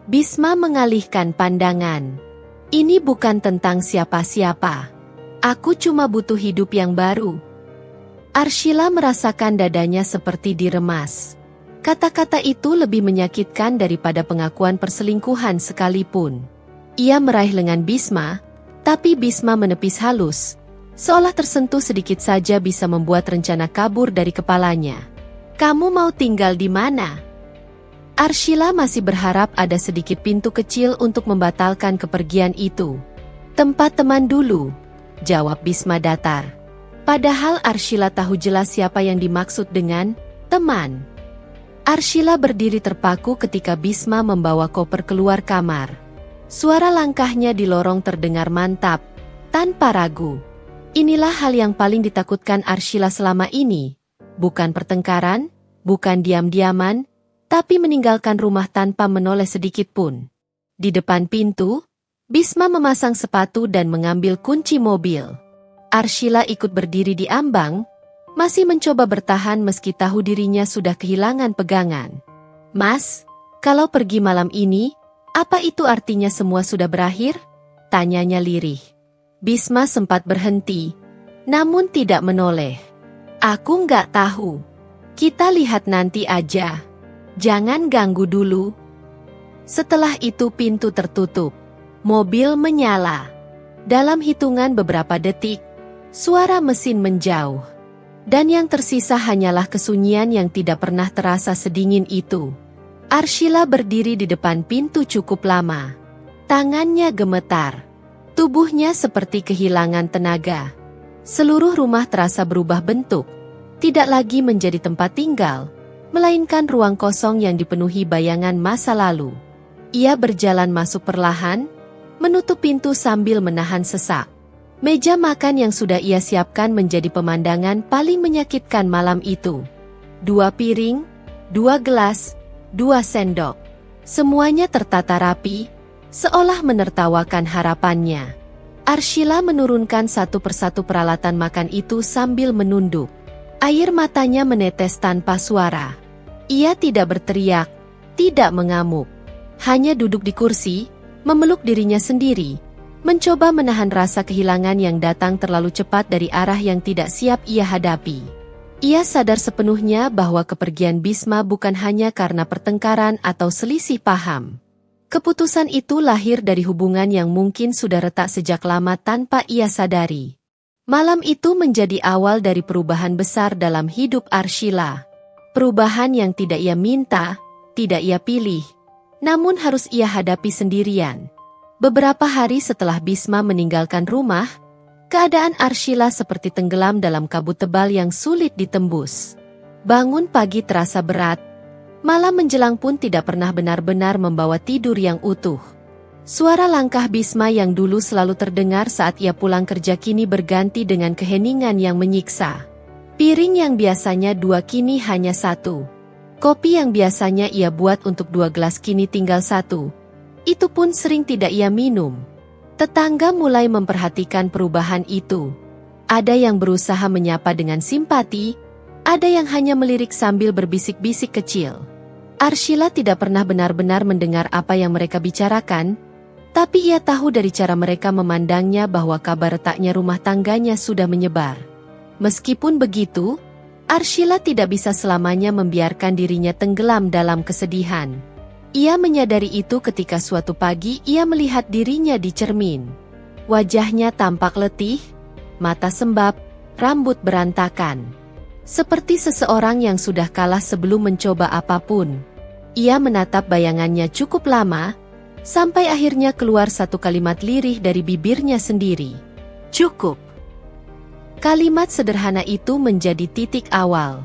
Bisma mengalihkan pandangan. "Ini bukan tentang siapa-siapa. Aku cuma butuh hidup yang baru." Arshila merasakan dadanya seperti diremas. Kata-kata itu lebih menyakitkan daripada pengakuan perselingkuhan sekalipun. Ia meraih lengan Bisma, tapi Bisma menepis halus, seolah tersentuh sedikit saja bisa membuat rencana kabur dari kepalanya. "Kamu mau tinggal di mana?" Arshila masih berharap ada sedikit pintu kecil untuk membatalkan kepergian itu. "Tempat teman dulu," jawab Bisma datar. Padahal Arshila tahu jelas siapa yang dimaksud dengan teman. Arshila berdiri terpaku ketika Bisma membawa koper keluar kamar. Suara langkahnya di lorong terdengar mantap, tanpa ragu. Inilah hal yang paling ditakutkan Arshila selama ini. Bukan pertengkaran, bukan diam-diaman, tapi meninggalkan rumah tanpa menoleh sedikit pun. Di depan pintu, Bisma memasang sepatu dan mengambil kunci mobil. Arshila ikut berdiri di ambang, masih mencoba bertahan meski tahu dirinya sudah kehilangan pegangan. "Mas, kalau pergi malam ini, Apa itu artinya semua sudah berakhir? Tanyanya lirih. Bisma sempat berhenti, namun tidak menoleh. Aku nggak tahu. Kita lihat nanti aja. Jangan ganggu dulu. Setelah itu pintu tertutup. Mobil menyala. Dalam hitungan beberapa detik, suara mesin menjauh. Dan yang tersisa hanyalah kesunyian yang tidak pernah terasa sedingin itu. Arshila berdiri di depan pintu cukup lama. Tangannya gemetar. Tubuhnya seperti kehilangan tenaga. Seluruh rumah terasa berubah bentuk. Tidak lagi menjadi tempat tinggal, melainkan ruang kosong yang dipenuhi bayangan masa lalu. Ia berjalan masuk perlahan, menutup pintu sambil menahan sesak. Meja makan yang sudah ia siapkan menjadi pemandangan paling menyakitkan malam itu. 2 piring, 2 gelas, 2 sendok. Semuanya tertata rapi, seolah menertawakan harapannya. Arshila menurunkan satu persatu peralatan makan itu sambil menunduk. Air matanya menetes tanpa suara. Ia tidak berteriak, tidak mengamuk. Hanya duduk di kursi, memeluk dirinya sendiri, mencoba menahan rasa kehilangan yang datang terlalu cepat dari arah yang tidak siap ia hadapi. Ia sadar sepenuhnya bahwa kepergian Bisma bukan hanya karena pertengkaran atau selisih paham. Keputusan itu lahir dari hubungan yang mungkin sudah retak sejak lama tanpa ia sadari. Malam itu menjadi awal dari perubahan besar dalam hidup Arshila. Perubahan yang tidak ia minta, tidak ia pilih, namun harus ia hadapi sendirian. Beberapa hari setelah Bisma meninggalkan rumah, keadaan Arshila seperti tenggelam dalam kabut tebal yang sulit ditembus. Bangun pagi terasa berat, malam menjelang pun tidak pernah benar-benar membawa tidur yang utuh. Suara langkah Bisma yang dulu selalu terdengar saat ia pulang kerja kini berganti dengan keheningan yang menyiksa. Piring yang biasanya 2 kini hanya 1. Kopi yang biasanya ia buat untuk 2 gelas kini tinggal 1. Itu pun sering tidak ia minum. Tetangga mulai memperhatikan perubahan itu. Ada yang berusaha menyapa dengan simpati, ada yang hanya melirik sambil berbisik-bisik kecil. Arshila tidak pernah benar-benar mendengar apa yang mereka bicarakan, tapi ia tahu dari cara mereka memandangnya bahwa kabar retaknya rumah tangganya sudah menyebar. Meskipun begitu, Arshila tidak bisa selamanya membiarkan dirinya tenggelam dalam kesedihan. Ia menyadari itu ketika suatu pagi ia melihat dirinya di cermin. Wajahnya tampak letih, mata sembab, rambut berantakan. Seperti seseorang yang sudah kalah sebelum mencoba apapun. Ia menatap bayangannya cukup lama, sampai akhirnya keluar satu kalimat lirih dari bibirnya sendiri. Cukup. Kalimat sederhana itu menjadi titik awal.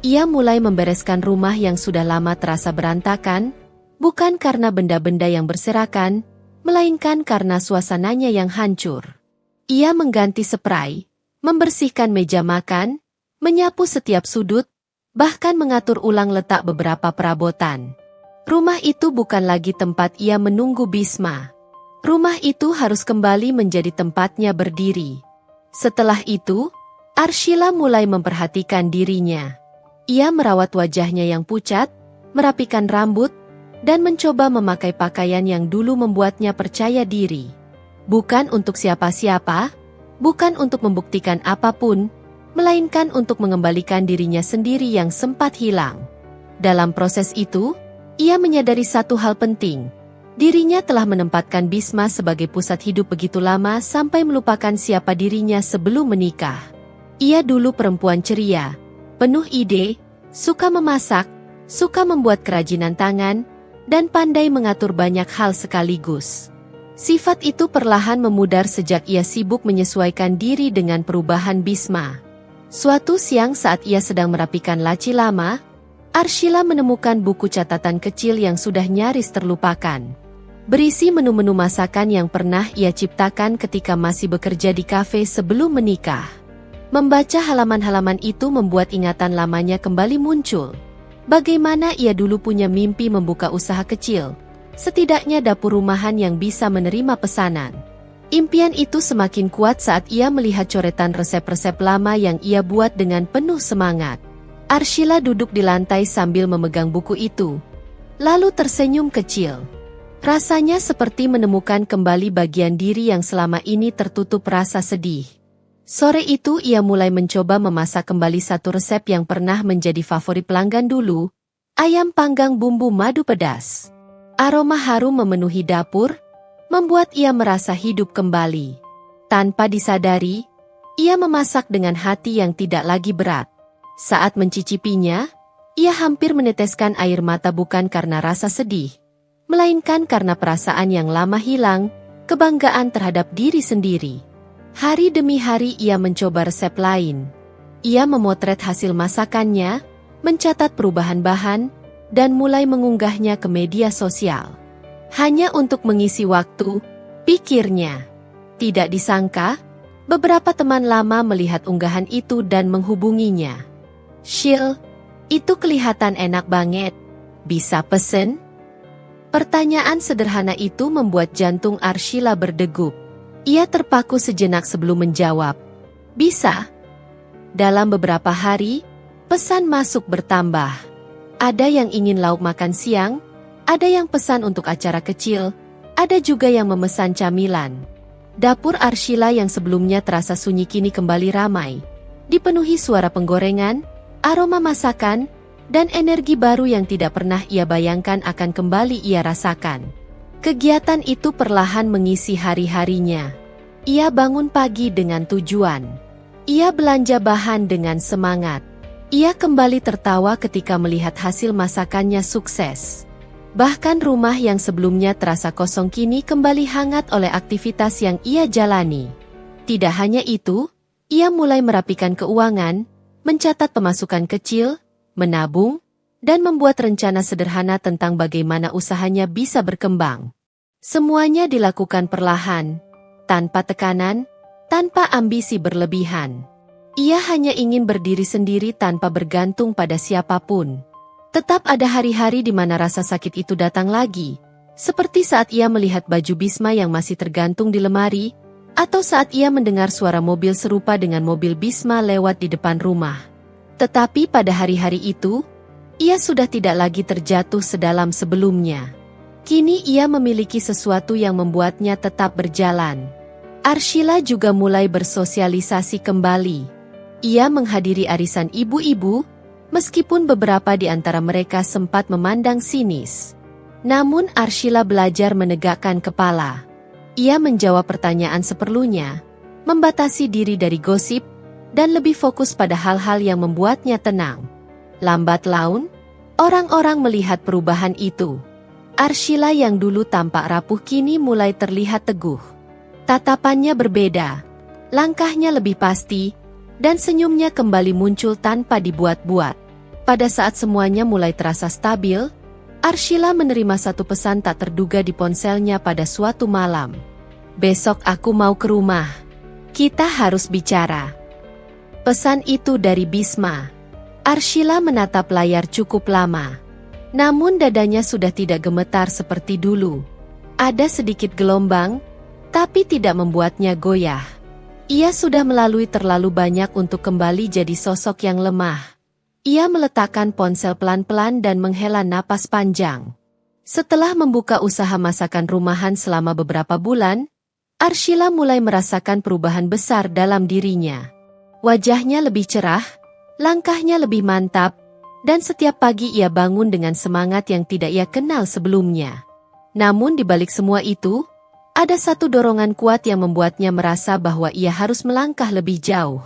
Ia mulai membereskan rumah yang sudah lama terasa berantakan, bukan karena benda-benda yang berserakan, melainkan karena suasananya yang hancur. Ia mengganti spray, membersihkan meja makan, menyapu setiap sudut, bahkan mengatur ulang letak beberapa perabotan. Rumah itu bukan lagi tempat ia menunggu Bisma. Rumah itu harus kembali menjadi tempatnya berdiri. Setelah itu, Arshila mulai memperhatikan dirinya. Ia merawat wajahnya yang pucat, merapikan rambut, dan mencoba memakai pakaian yang dulu membuatnya percaya diri. Bukan untuk siapa-siapa, bukan untuk membuktikan apapun, melainkan untuk mengembalikan dirinya sendiri yang sempat hilang. Dalam proses itu, ia menyadari satu hal penting. Dirinya telah menempatkan Bisma sebagai pusat hidup begitu lama sampai melupakan siapa dirinya sebelum menikah. Ia dulu perempuan ceria, penuh ide, suka memasak, suka membuat kerajinan tangan, dan pandai mengatur banyak hal sekaligus. Sifat itu perlahan memudar sejak ia sibuk menyesuaikan diri dengan perubahan Bisma. Suatu siang saat ia sedang merapikan laci lama, Arshila menemukan buku catatan kecil yang sudah nyaris terlupakan. Berisi menu-menu masakan yang pernah ia ciptakan ketika masih bekerja di kafe sebelum menikah. Membaca halaman-halaman itu membuat ingatan lamanya kembali muncul. Bagaimana ia dulu punya mimpi membuka usaha kecil, setidaknya dapur rumahan yang bisa menerima pesanan. Impian itu semakin kuat saat ia melihat coretan resep-resep lama yang ia buat dengan penuh semangat. Arshila duduk di lantai sambil memegang buku itu, lalu tersenyum kecil. Rasanya seperti menemukan kembali bagian diri yang selama ini tertutup rasa sedih. Sore itu ia mulai mencoba memasak kembali satu resep yang pernah menjadi favorit pelanggan dulu, ayam panggang bumbu madu pedas. Aroma harum memenuhi dapur, membuat ia merasa hidup kembali. Tanpa disadari, ia memasak dengan hati yang tidak lagi berat. Saat mencicipinya, ia hampir meneteskan air mata bukan karena rasa sedih, melainkan karena perasaan yang lama hilang, kebanggaan terhadap diri sendiri. Hari demi hari ia mencoba resep lain. Ia memotret hasil masakannya, mencatat perubahan bahan, dan mulai mengunggahnya ke media sosial. Hanya untuk mengisi waktu, pikirnya. Tidak disangka, beberapa teman lama melihat unggahan itu dan menghubunginya. "Shil, itu kelihatan enak banget. Bisa pesen?" Pertanyaan sederhana itu membuat jantung Arshila berdegup. Ia terpaku sejenak sebelum menjawab. "Bisa." Dalam beberapa hari, pesan masuk bertambah. Ada yang ingin lauk makan siang, ada yang pesan untuk acara kecil, ada juga yang memesan camilan. Dapur Arshila yang sebelumnya terasa sunyi kini kembali ramai. Dipenuhi suara penggorengan, aroma masakan, dan energi baru yang tidak pernah ia bayangkan akan kembali ia rasakan. Kegiatan itu perlahan mengisi hari-harinya. Ia bangun pagi dengan tujuan. Ia belanja bahan dengan semangat. Ia kembali tertawa ketika melihat hasil masakannya sukses. Bahkan rumah yang sebelumnya terasa kosong kini kembali hangat oleh aktivitas yang ia jalani. Tidak hanya itu, ia mulai merapikan keuangan, mencatat pemasukan kecil, menabung, dan membuat rencana sederhana tentang bagaimana usahanya bisa berkembang. Semuanya dilakukan perlahan, tanpa tekanan, tanpa ambisi berlebihan. Ia hanya ingin berdiri sendiri tanpa bergantung pada siapapun. Tetap ada hari-hari di mana rasa sakit itu datang lagi, seperti saat ia melihat baju Bisma yang masih tergantung di lemari, atau saat ia mendengar suara mobil serupa dengan mobil Bisma lewat di depan rumah. Tetapi pada hari-hari itu, ia sudah tidak lagi terjatuh sedalam sebelumnya. Kini ia memiliki sesuatu yang membuatnya tetap berjalan. Arshila juga mulai bersosialisasi kembali. Ia menghadiri arisan ibu-ibu, meskipun beberapa di antara mereka sempat memandang sinis. Namun Arshila belajar menegakkan kepala. Ia menjawab pertanyaan seperlunya, membatasi diri dari gosip, dan lebih fokus pada hal-hal yang membuatnya tenang. Lambat laun, orang-orang melihat perubahan itu. Arshila yang dulu tampak rapuh kini mulai terlihat teguh. Tatapannya berbeda, langkahnya lebih pasti, dan senyumnya kembali muncul tanpa dibuat-buat. Pada saat semuanya mulai terasa stabil, Arshila menerima satu pesan tak terduga di ponselnya pada suatu malam. "Besok aku mau ke rumah. Kita harus bicara." Pesan itu dari Bisma. Arshila menatap layar cukup lama. Namun dadanya sudah tidak gemetar seperti dulu. Ada sedikit gelombang, tapi tidak membuatnya goyah. Ia sudah melalui terlalu banyak untuk kembali jadi sosok yang lemah. Ia meletakkan ponsel pelan-pelan dan menghela napas panjang. Setelah membuka usaha masakan rumahan selama beberapa bulan, Arshila mulai merasakan perubahan besar dalam dirinya. Wajahnya lebih cerah, langkahnya lebih mantap, dan setiap pagi ia bangun dengan semangat yang tidak ia kenal sebelumnya. Namun di balik semua itu, ada satu dorongan kuat yang membuatnya merasa bahwa ia harus melangkah lebih jauh.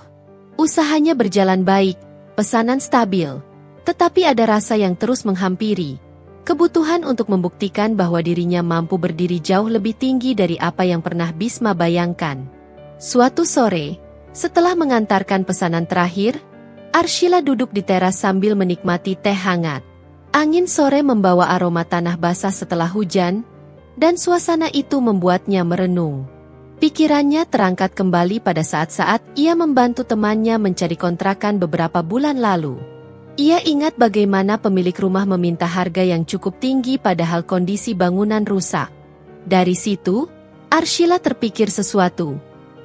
Usahanya berjalan baik, pesanan stabil, tetapi ada rasa yang terus menghampiri. Kebutuhan untuk membuktikan bahwa dirinya mampu berdiri jauh lebih tinggi dari apa yang pernah Bisma bayangkan. Suatu sore, setelah mengantarkan pesanan terakhir, Arshila duduk di teras sambil menikmati teh hangat. Angin sore membawa aroma tanah basah setelah hujan, dan suasana itu membuatnya merenung. Pikirannya terangkat kembali pada saat-saat ia membantu temannya mencari kontrakan beberapa bulan lalu. Ia ingat bagaimana pemilik rumah meminta harga yang cukup tinggi padahal kondisi bangunan rusak. Dari situ, Arshila terpikir sesuatu.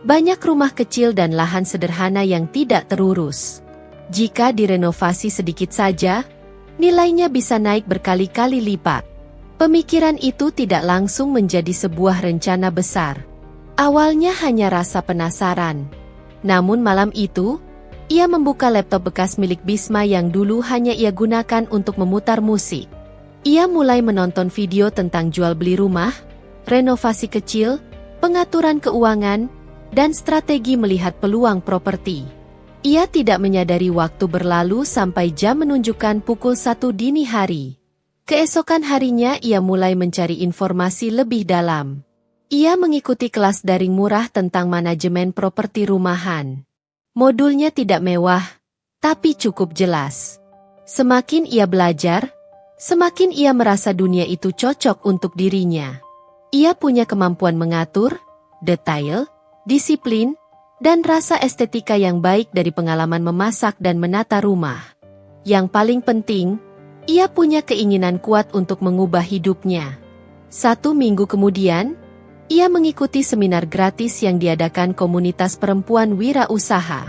Banyak rumah kecil dan lahan sederhana yang tidak terurus. Jika direnovasi sedikit saja, nilainya bisa naik berkali-kali lipat. Pemikiran itu tidak langsung menjadi sebuah rencana besar. Awalnya hanya rasa penasaran. Namun malam itu, ia membuka laptop bekas milik Bisma yang dulu hanya ia gunakan untuk memutar musik. Ia mulai menonton video tentang jual beli rumah, renovasi kecil, pengaturan keuangan, dan strategi melihat peluang properti. Ia tidak menyadari waktu berlalu sampai jam menunjukkan pukul 1 dini hari. Keesokan harinya ia mulai mencari informasi lebih dalam. Ia mengikuti kelas daring murah tentang manajemen properti rumahan. Modulnya tidak mewah, tapi cukup jelas. Semakin ia belajar, semakin ia merasa dunia itu cocok untuk dirinya. Ia punya kemampuan mengatur, detail, disiplin, dan rasa estetika yang baik dari pengalaman memasak dan menata rumah. Yang paling penting, ia punya keinginan kuat untuk mengubah hidupnya. 1 minggu kemudian, ia mengikuti seminar gratis yang diadakan komunitas perempuan wirausaha.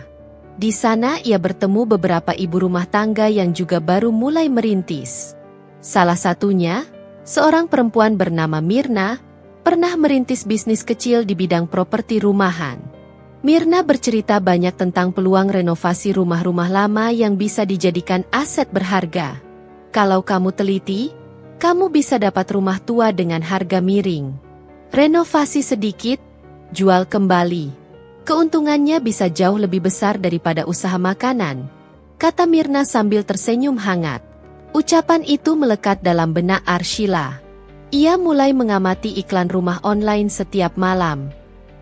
Di sana ia bertemu beberapa ibu rumah tangga yang juga baru mulai merintis. Salah satunya, seorang perempuan bernama Mirna, pernah merintis bisnis kecil di bidang properti rumahan. Mirna bercerita banyak tentang peluang renovasi rumah-rumah lama yang bisa dijadikan aset berharga. Kalau kamu teliti, kamu bisa dapat rumah tua dengan harga miring. Renovasi sedikit, jual kembali. Keuntungannya bisa jauh lebih besar daripada usaha makanan, kata Mirna sambil tersenyum hangat. Ucapan itu melekat dalam benak Arshila. Ia mulai mengamati iklan rumah online setiap malam.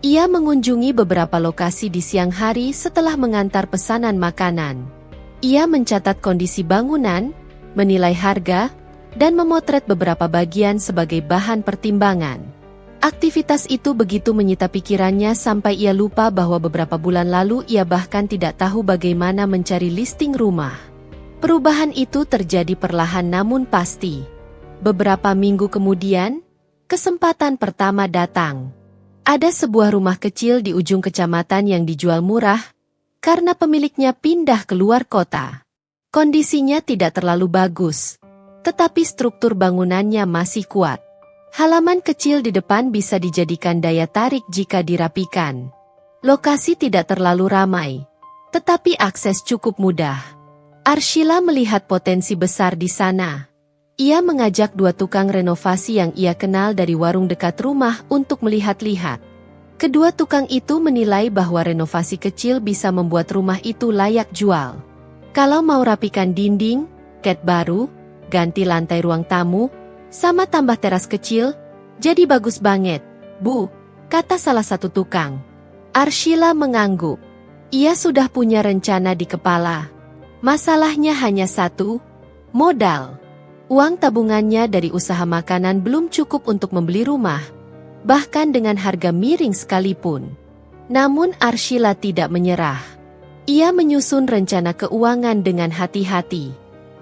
Ia mengunjungi beberapa lokasi di siang hari setelah mengantar pesanan makanan. Ia mencatat kondisi bangunan, menilai harga, dan memotret beberapa bagian sebagai bahan pertimbangan. Aktivitas itu begitu menyita pikirannya sampai ia lupa bahwa beberapa bulan lalu ia bahkan tidak tahu bagaimana mencari listing rumah. Perubahan itu terjadi perlahan namun pasti. Beberapa minggu kemudian, kesempatan pertama datang. Ada sebuah rumah kecil di ujung kecamatan yang dijual murah, karena pemiliknya pindah keluar kota. Kondisinya tidak terlalu bagus, tetapi struktur bangunannya masih kuat. Halaman kecil di depan bisa dijadikan daya tarik jika dirapikan. Lokasi tidak terlalu ramai, tetapi akses cukup mudah. Arshila melihat potensi besar di sana. Ia mengajak 2 tukang renovasi yang ia kenal dari warung dekat rumah untuk melihat-lihat. Kedua tukang itu menilai bahwa renovasi kecil bisa membuat rumah itu layak jual. Kalau mau rapikan dinding, cat baru, ganti lantai ruang tamu, sama tambah teras kecil, jadi bagus banget, Bu, kata salah satu tukang. Arshila mengangguk. Ia sudah punya rencana di kepala. Masalahnya hanya satu, modal. Uang tabungannya dari usaha makanan belum cukup untuk membeli rumah, bahkan dengan harga miring sekalipun. Namun Arshila tidak menyerah. Ia menyusun rencana keuangan dengan hati-hati.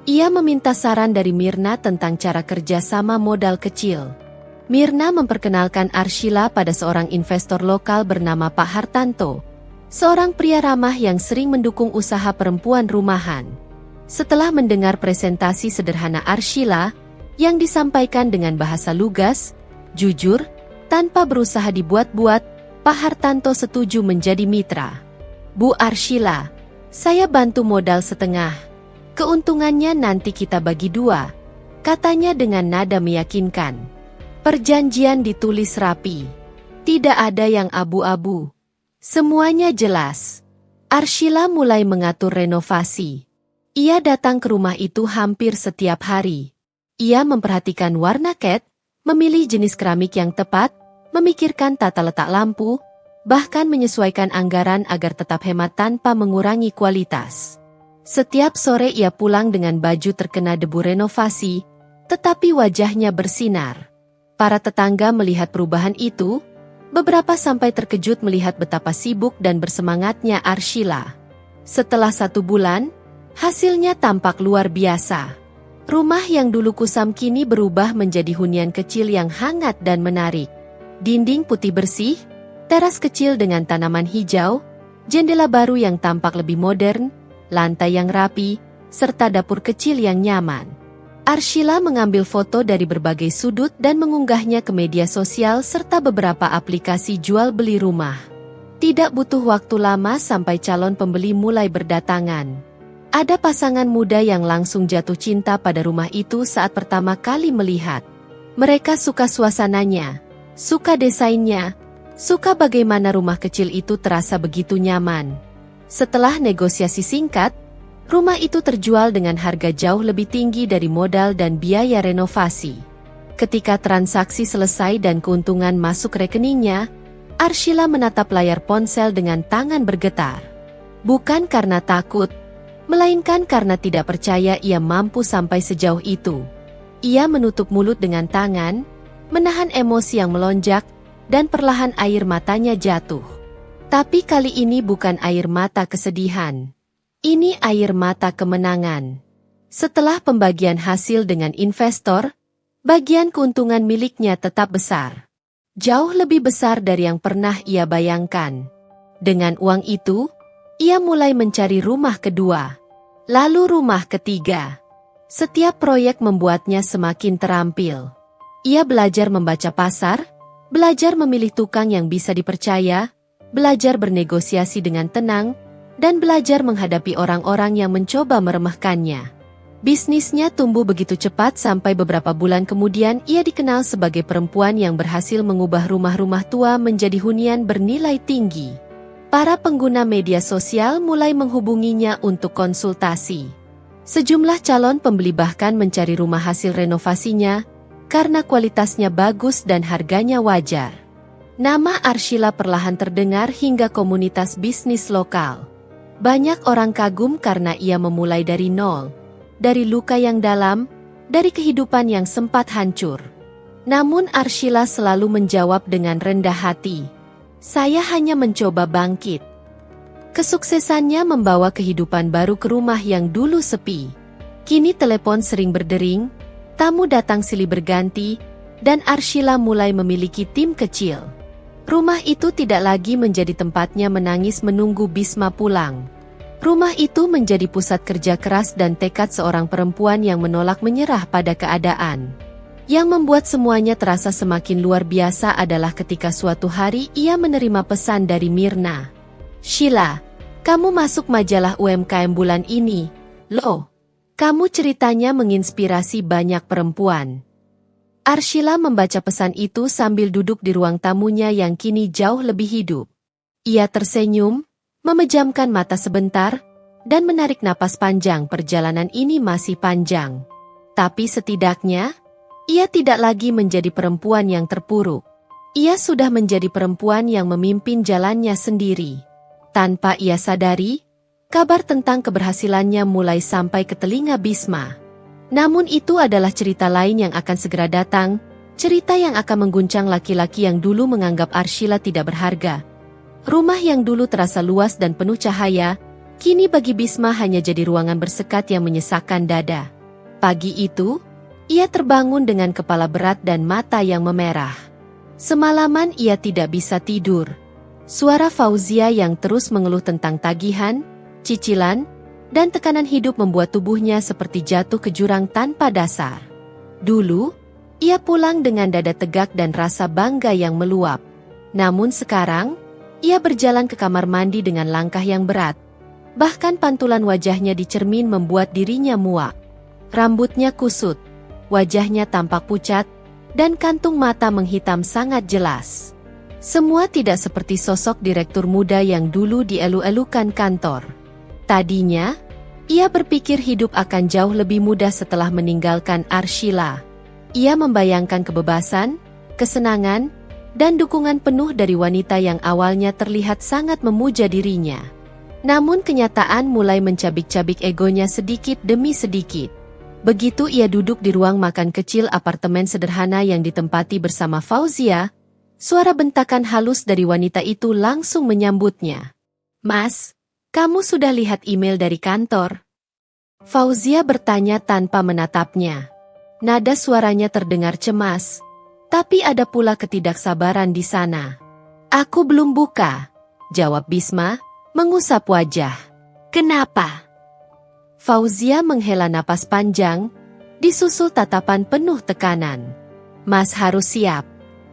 Ia meminta saran dari Mirna tentang cara kerja sama modal kecil. Mirna memperkenalkan Arshila pada seorang investor lokal bernama Pak Hartanto, seorang pria ramah yang sering mendukung usaha perempuan rumahan. Setelah mendengar presentasi sederhana Arshila, yang disampaikan dengan bahasa lugas, jujur, tanpa berusaha dibuat-buat, Pak Hartanto setuju menjadi mitra. Bu Arshila, saya bantu modal setengah. Keuntungannya nanti kita bagi 2, katanya dengan nada meyakinkan. Perjanjian ditulis rapi. Tidak ada yang abu-abu. Semuanya jelas. Arshila mulai mengatur renovasi. Ia datang ke rumah itu hampir setiap hari. Ia memperhatikan warna cat, memilih jenis keramik yang tepat, memikirkan tata letak lampu, bahkan menyesuaikan anggaran agar tetap hemat tanpa mengurangi kualitas. Setiap sore ia pulang dengan baju terkena debu renovasi, tetapi wajahnya bersinar. Para tetangga melihat perubahan itu, beberapa sampai terkejut melihat betapa sibuk dan bersemangatnya Arshila. Setelah 1 bulan, hasilnya tampak luar biasa. Rumah yang dulu kusam kini berubah menjadi hunian kecil yang hangat dan menarik. Dinding putih bersih, teras kecil dengan tanaman hijau, jendela baru yang tampak lebih modern, lantai yang rapi, serta dapur kecil yang nyaman. Arshila mengambil foto dari berbagai sudut dan mengunggahnya ke media sosial serta beberapa aplikasi jual beli rumah. Tidak butuh waktu lama sampai calon pembeli mulai berdatangan. Ada pasangan muda yang langsung jatuh cinta pada rumah itu saat pertama kali melihat. Mereka suka suasananya, suka desainnya, suka bagaimana rumah kecil itu terasa begitu nyaman. Setelah negosiasi singkat, rumah itu terjual dengan harga jauh lebih tinggi dari modal dan biaya renovasi. Ketika transaksi selesai dan keuntungan masuk rekeningnya, Arshila menatap layar ponsel dengan tangan bergetar. Bukan karena takut, melainkan karena tidak percaya ia mampu sampai sejauh itu. Ia menutup mulut dengan tangan, menahan emosi yang melonjak, dan perlahan air matanya jatuh. Tapi kali ini bukan air mata kesedihan. Ini air mata kemenangan. Setelah pembagian hasil dengan investor, bagian keuntungan miliknya tetap besar. Jauh lebih besar dari yang pernah ia bayangkan. Dengan uang itu, ia mulai mencari rumah kedua, lalu rumah ketiga. Setiap proyek membuatnya semakin terampil. Ia belajar membaca pasar, belajar memilih tukang yang bisa dipercaya, belajar bernegosiasi dengan tenang, dan belajar menghadapi orang-orang yang mencoba meremehkannya. Bisnisnya tumbuh begitu cepat sampai beberapa bulan kemudian ia dikenal sebagai perempuan yang berhasil mengubah rumah-rumah tua menjadi hunian bernilai tinggi. Para pengguna media sosial mulai menghubunginya untuk konsultasi. Sejumlah calon pembeli bahkan mencari rumah hasil renovasinya karena kualitasnya bagus dan harganya wajar. Nama Arshila perlahan terdengar hingga komunitas bisnis lokal. Banyak orang kagum karena ia memulai dari nol. Dari luka yang dalam, dari kehidupan yang sempat hancur. Namun Arshila selalu menjawab dengan rendah hati. Saya hanya mencoba bangkit. Kesuksesannya membawa kehidupan baru ke rumah yang dulu sepi. Kini telepon sering berdering, tamu datang silih berganti, dan Arshila mulai memiliki tim kecil. Rumah itu tidak lagi menjadi tempatnya menangis menunggu Bisma pulang. Rumah itu menjadi pusat kerja keras dan tekad seorang perempuan yang menolak menyerah pada keadaan. Yang membuat semuanya terasa semakin luar biasa adalah ketika suatu hari ia menerima pesan dari Mirna. Sheila, kamu masuk majalah UMKM bulan ini. Loh, kamu ceritanya menginspirasi banyak perempuan. Arshila membaca pesan itu sambil duduk di ruang tamunya yang kini jauh lebih hidup. Ia tersenyum, memejamkan mata sebentar, dan menarik napas panjang. Perjalanan ini masih panjang. Tapi setidaknya, ia tidak lagi menjadi perempuan yang terpuruk. Ia sudah menjadi perempuan yang memimpin jalannya sendiri. Tanpa ia sadari, kabar tentang keberhasilannya mulai sampai ke telinga Bisma. Namun itu adalah cerita lain yang akan segera datang, cerita yang akan mengguncang laki-laki yang dulu menganggap Arshila tidak berharga. Rumah yang dulu terasa luas dan penuh cahaya, kini bagi Bisma hanya jadi ruangan bersekat yang menyesakkan dada. Pagi itu, ia terbangun dengan kepala berat dan mata yang memerah. Semalaman ia tidak bisa tidur. Suara Fauzia yang terus mengeluh tentang tagihan, cicilan, dan tekanan hidup membuat tubuhnya seperti jatuh ke jurang tanpa dasar. Dulu, ia pulang dengan dada tegak dan rasa bangga yang meluap. Namun sekarang, ia berjalan ke kamar mandi dengan langkah yang berat. Bahkan pantulan wajahnya di cermin membuat dirinya muak. Rambutnya kusut, wajahnya tampak pucat, dan kantung mata menghitam sangat jelas. Semua tidak seperti sosok direktur muda yang dulu dielu-elukan kantor. Tadinya, ia berpikir hidup akan jauh lebih mudah setelah meninggalkan Arshila. Ia membayangkan kebebasan, kesenangan, dan dukungan penuh dari wanita yang awalnya terlihat sangat memuja dirinya. Namun kenyataan mulai mencabik-cabik egonya sedikit demi sedikit. Begitu ia duduk di ruang makan kecil apartemen sederhana yang ditempati bersama Fauzia, suara bentakan halus dari wanita itu langsung menyambutnya. Mas, kamu sudah lihat email dari kantor? Fauzia bertanya tanpa menatapnya. Nada suaranya terdengar cemas. Tapi ada pula ketidaksabaran di sana. Aku belum buka, jawab Bisma, mengusap wajah. Kenapa? Fauzia menghela napas panjang, Disusul tatapan penuh tekanan. Mas harus siap.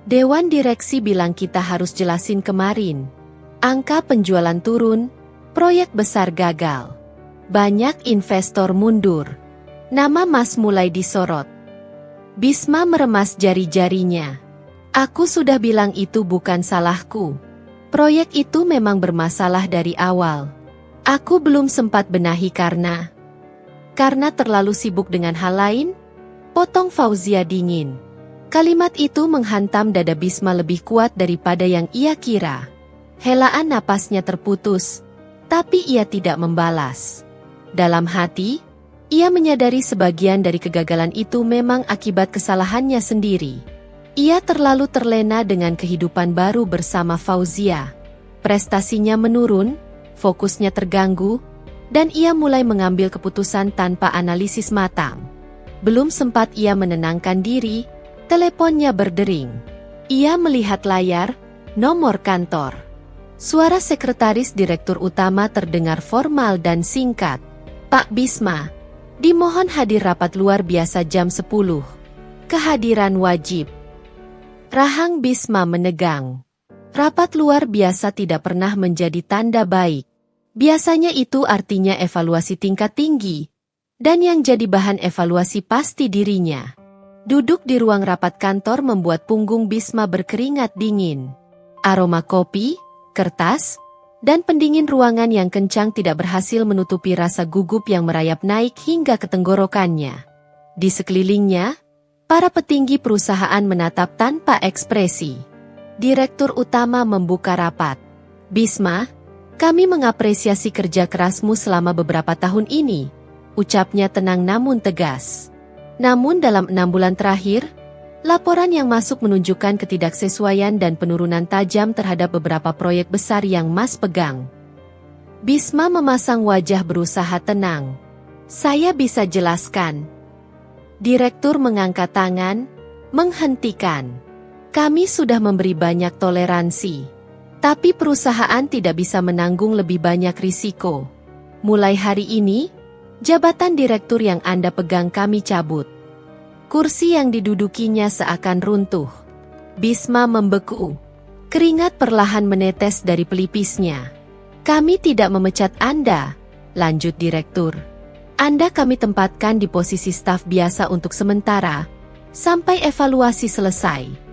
Dewan direksi bilang kita harus jelasin kemarin. Angka penjualan turun, proyek besar gagal. Banyak investor mundur. Nama Mas mulai disorot. Bisma meremas jari-jarinya. Aku sudah bilang itu bukan salahku. Proyek itu memang bermasalah dari awal. Aku belum sempat benahi karena terlalu sibuk dengan hal lain, potong Fauzia dingin. Kalimat itu menghantam dada Bisma lebih kuat daripada yang ia kira. Helaan napasnya terputus, tapi ia tidak membalas. Dalam hati, ia menyadari sebagian dari kegagalan itu memang akibat kesalahannya sendiri. Ia terlalu terlena dengan kehidupan baru bersama Fauzia. Prestasinya menurun, fokusnya terganggu, dan ia mulai mengambil keputusan tanpa analisis matang. Belum sempat ia menenangkan diri, teleponnya berdering. Ia melihat layar, nomor kantor. Suara sekretaris direktur utama terdengar formal dan singkat. Pak Bisma, dimohon hadir rapat luar biasa jam 10. Kehadiran wajib. Rahang Bisma menegang. Rapat luar biasa tidak pernah menjadi tanda baik. Biasanya itu artinya evaluasi tingkat tinggi, dan yang jadi bahan evaluasi pasti dirinya. Duduk di ruang rapat kantor membuat punggung Bisma berkeringat dingin. Aroma kopi, kertas, dan pendingin ruangan yang kencang tidak berhasil menutupi rasa gugup yang merayap naik hingga ke tenggorokannya. Di sekelilingnya, para petinggi perusahaan menatap tanpa ekspresi. Direktur utama membuka rapat. Bisma, kami mengapresiasi kerja kerasmu selama beberapa tahun ini, ucapnya tenang namun tegas. Namun dalam 6 bulan terakhir, laporan yang masuk menunjukkan ketidaksesuaian dan penurunan tajam terhadap beberapa proyek besar yang Mas pegang. Bisma memasang wajah berusaha tenang. Saya bisa jelaskan. Direktur mengangkat tangan, menghentikan. Kami sudah memberi banyak toleransi. Tapi perusahaan tidak bisa menanggung lebih banyak risiko. Mulai hari ini, jabatan direktur yang Anda pegang kami cabut. Kursi yang didudukinya seakan runtuh. Bisma membeku. Keringat perlahan menetes dari pelipisnya. Kami tidak memecat Anda, lanjut direktur. Anda kami tempatkan di posisi staf biasa untuk sementara, sampai evaluasi selesai.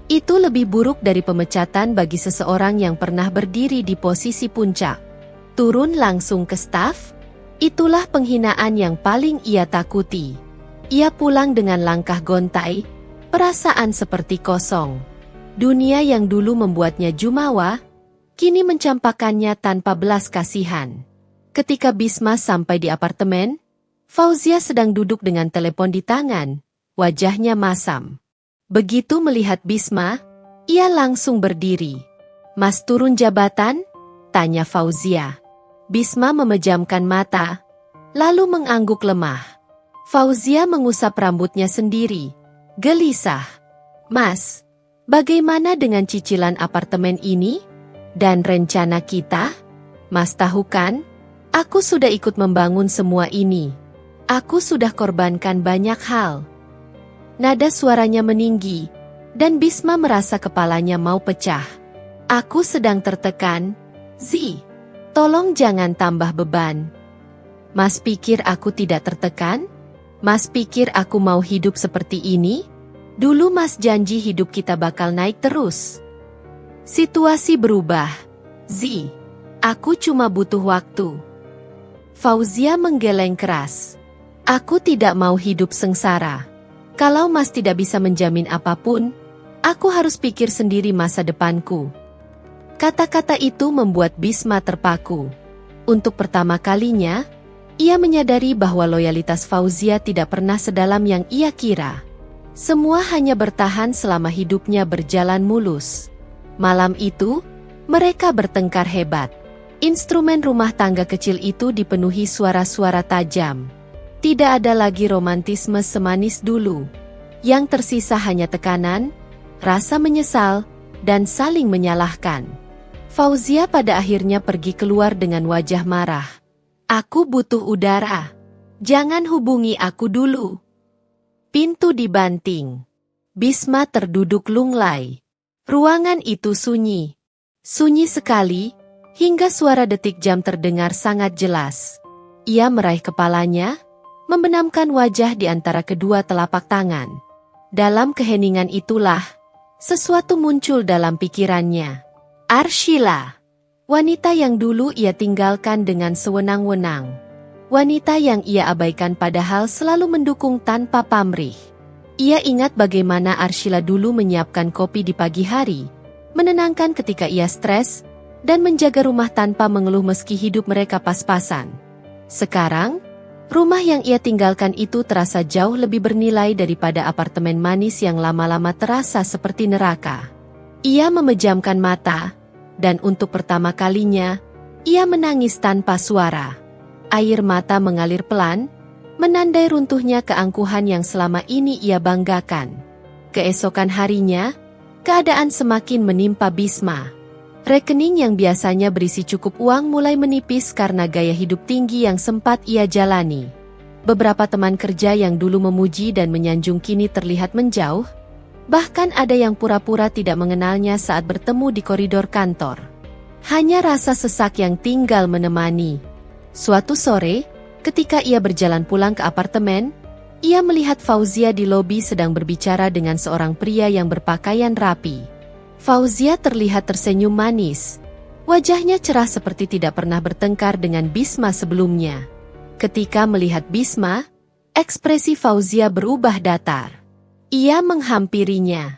Itu lebih buruk dari pemecatan bagi seseorang yang pernah berdiri di posisi puncak. Turun langsung ke staf, itulah penghinaan yang paling ia takuti. Ia pulang dengan langkah gontai, perasaan seperti kosong. Dunia yang dulu membuatnya jumawa, kini mencampakkannya tanpa belas kasihan. Ketika Bisma sampai di apartemen, Fauzia sedang duduk dengan telepon di tangan, wajahnya masam. Begitu melihat Bisma, ia langsung berdiri. Mas turun jabatan? Tanya Fauzia. Bisma memejamkan mata, lalu mengangguk lemah. Fauzia mengusap rambutnya sendiri, gelisah. Mas, bagaimana dengan cicilan apartemen ini? Dan rencana kita? Mas tahu kan, aku sudah ikut membangun semua ini. Aku sudah korbankan banyak hal. Nada suaranya meninggi, dan Bisma merasa kepalanya mau pecah. Aku sedang tertekan, Zi. Tolong jangan tambah beban. Mas pikir aku tidak tertekan? Mas pikir aku mau hidup seperti ini? Dulu Mas janji hidup kita bakal naik terus. Situasi berubah, Zi. Aku cuma butuh waktu. Fauzia menggeleng keras. Aku tidak mau hidup sengsara. Kalau Mas tidak bisa menjamin apapun, aku harus pikir sendiri masa depanku. Kata-kata itu membuat Bisma terpaku. Untuk pertama kalinya, ia menyadari bahwa loyalitas Fauzia tidak pernah sedalam yang ia kira. Semua hanya bertahan selama hidupnya berjalan mulus. Malam itu, mereka bertengkar hebat. Instrumen rumah tangga kecil itu dipenuhi suara-suara tajam. Tidak ada lagi romantisme semanis dulu. Yang tersisa hanya tekanan, rasa menyesal, dan saling menyalahkan. Fauzia pada akhirnya pergi keluar dengan wajah marah. Aku butuh udara. Jangan hubungi aku dulu. Pintu dibanting. Bisma terduduk lunglai. Ruangan itu sunyi. Sunyi sekali, hingga suara detik jam terdengar sangat jelas. Ia meraih kepalanya, membenamkan wajah di antara kedua telapak tangan. Dalam keheningan itulah, sesuatu muncul dalam pikirannya. Arshila. Wanita yang dulu ia tinggalkan dengan sewenang-wenang. Wanita yang ia abaikan padahal selalu mendukung tanpa pamrih. Ia ingat bagaimana Arshila dulu menyiapkan kopi di pagi hari, menenangkan ketika ia stres, dan menjaga rumah tanpa mengeluh meski hidup mereka pas-pasan. Sekarang, rumah yang ia tinggalkan itu terasa jauh lebih bernilai daripada apartemen manis yang lama-lama terasa seperti neraka. Ia memejamkan mata, dan untuk pertama kalinya, ia menangis tanpa suara. Air mata mengalir pelan, menandai runtuhnya keangkuhan yang selama ini ia banggakan. Keesokan harinya, keadaan semakin menimpa Bisma. Rekening yang biasanya berisi cukup uang mulai menipis karena gaya hidup tinggi yang sempat ia jalani. Beberapa teman kerja yang dulu memuji dan menyanjung kini terlihat menjauh, bahkan ada yang pura-pura tidak mengenalnya saat bertemu di koridor kantor. Hanya rasa sesak yang tinggal menemani. Suatu sore, ketika ia berjalan pulang ke apartemen, ia melihat Fauzia di lobi sedang berbicara dengan seorang pria yang berpakaian rapi. Fauzia terlihat tersenyum manis. Wajahnya cerah seperti tidak pernah bertengkar dengan Bisma sebelumnya. Ketika melihat Bisma, ekspresi Fauzia berubah datar. Ia menghampirinya.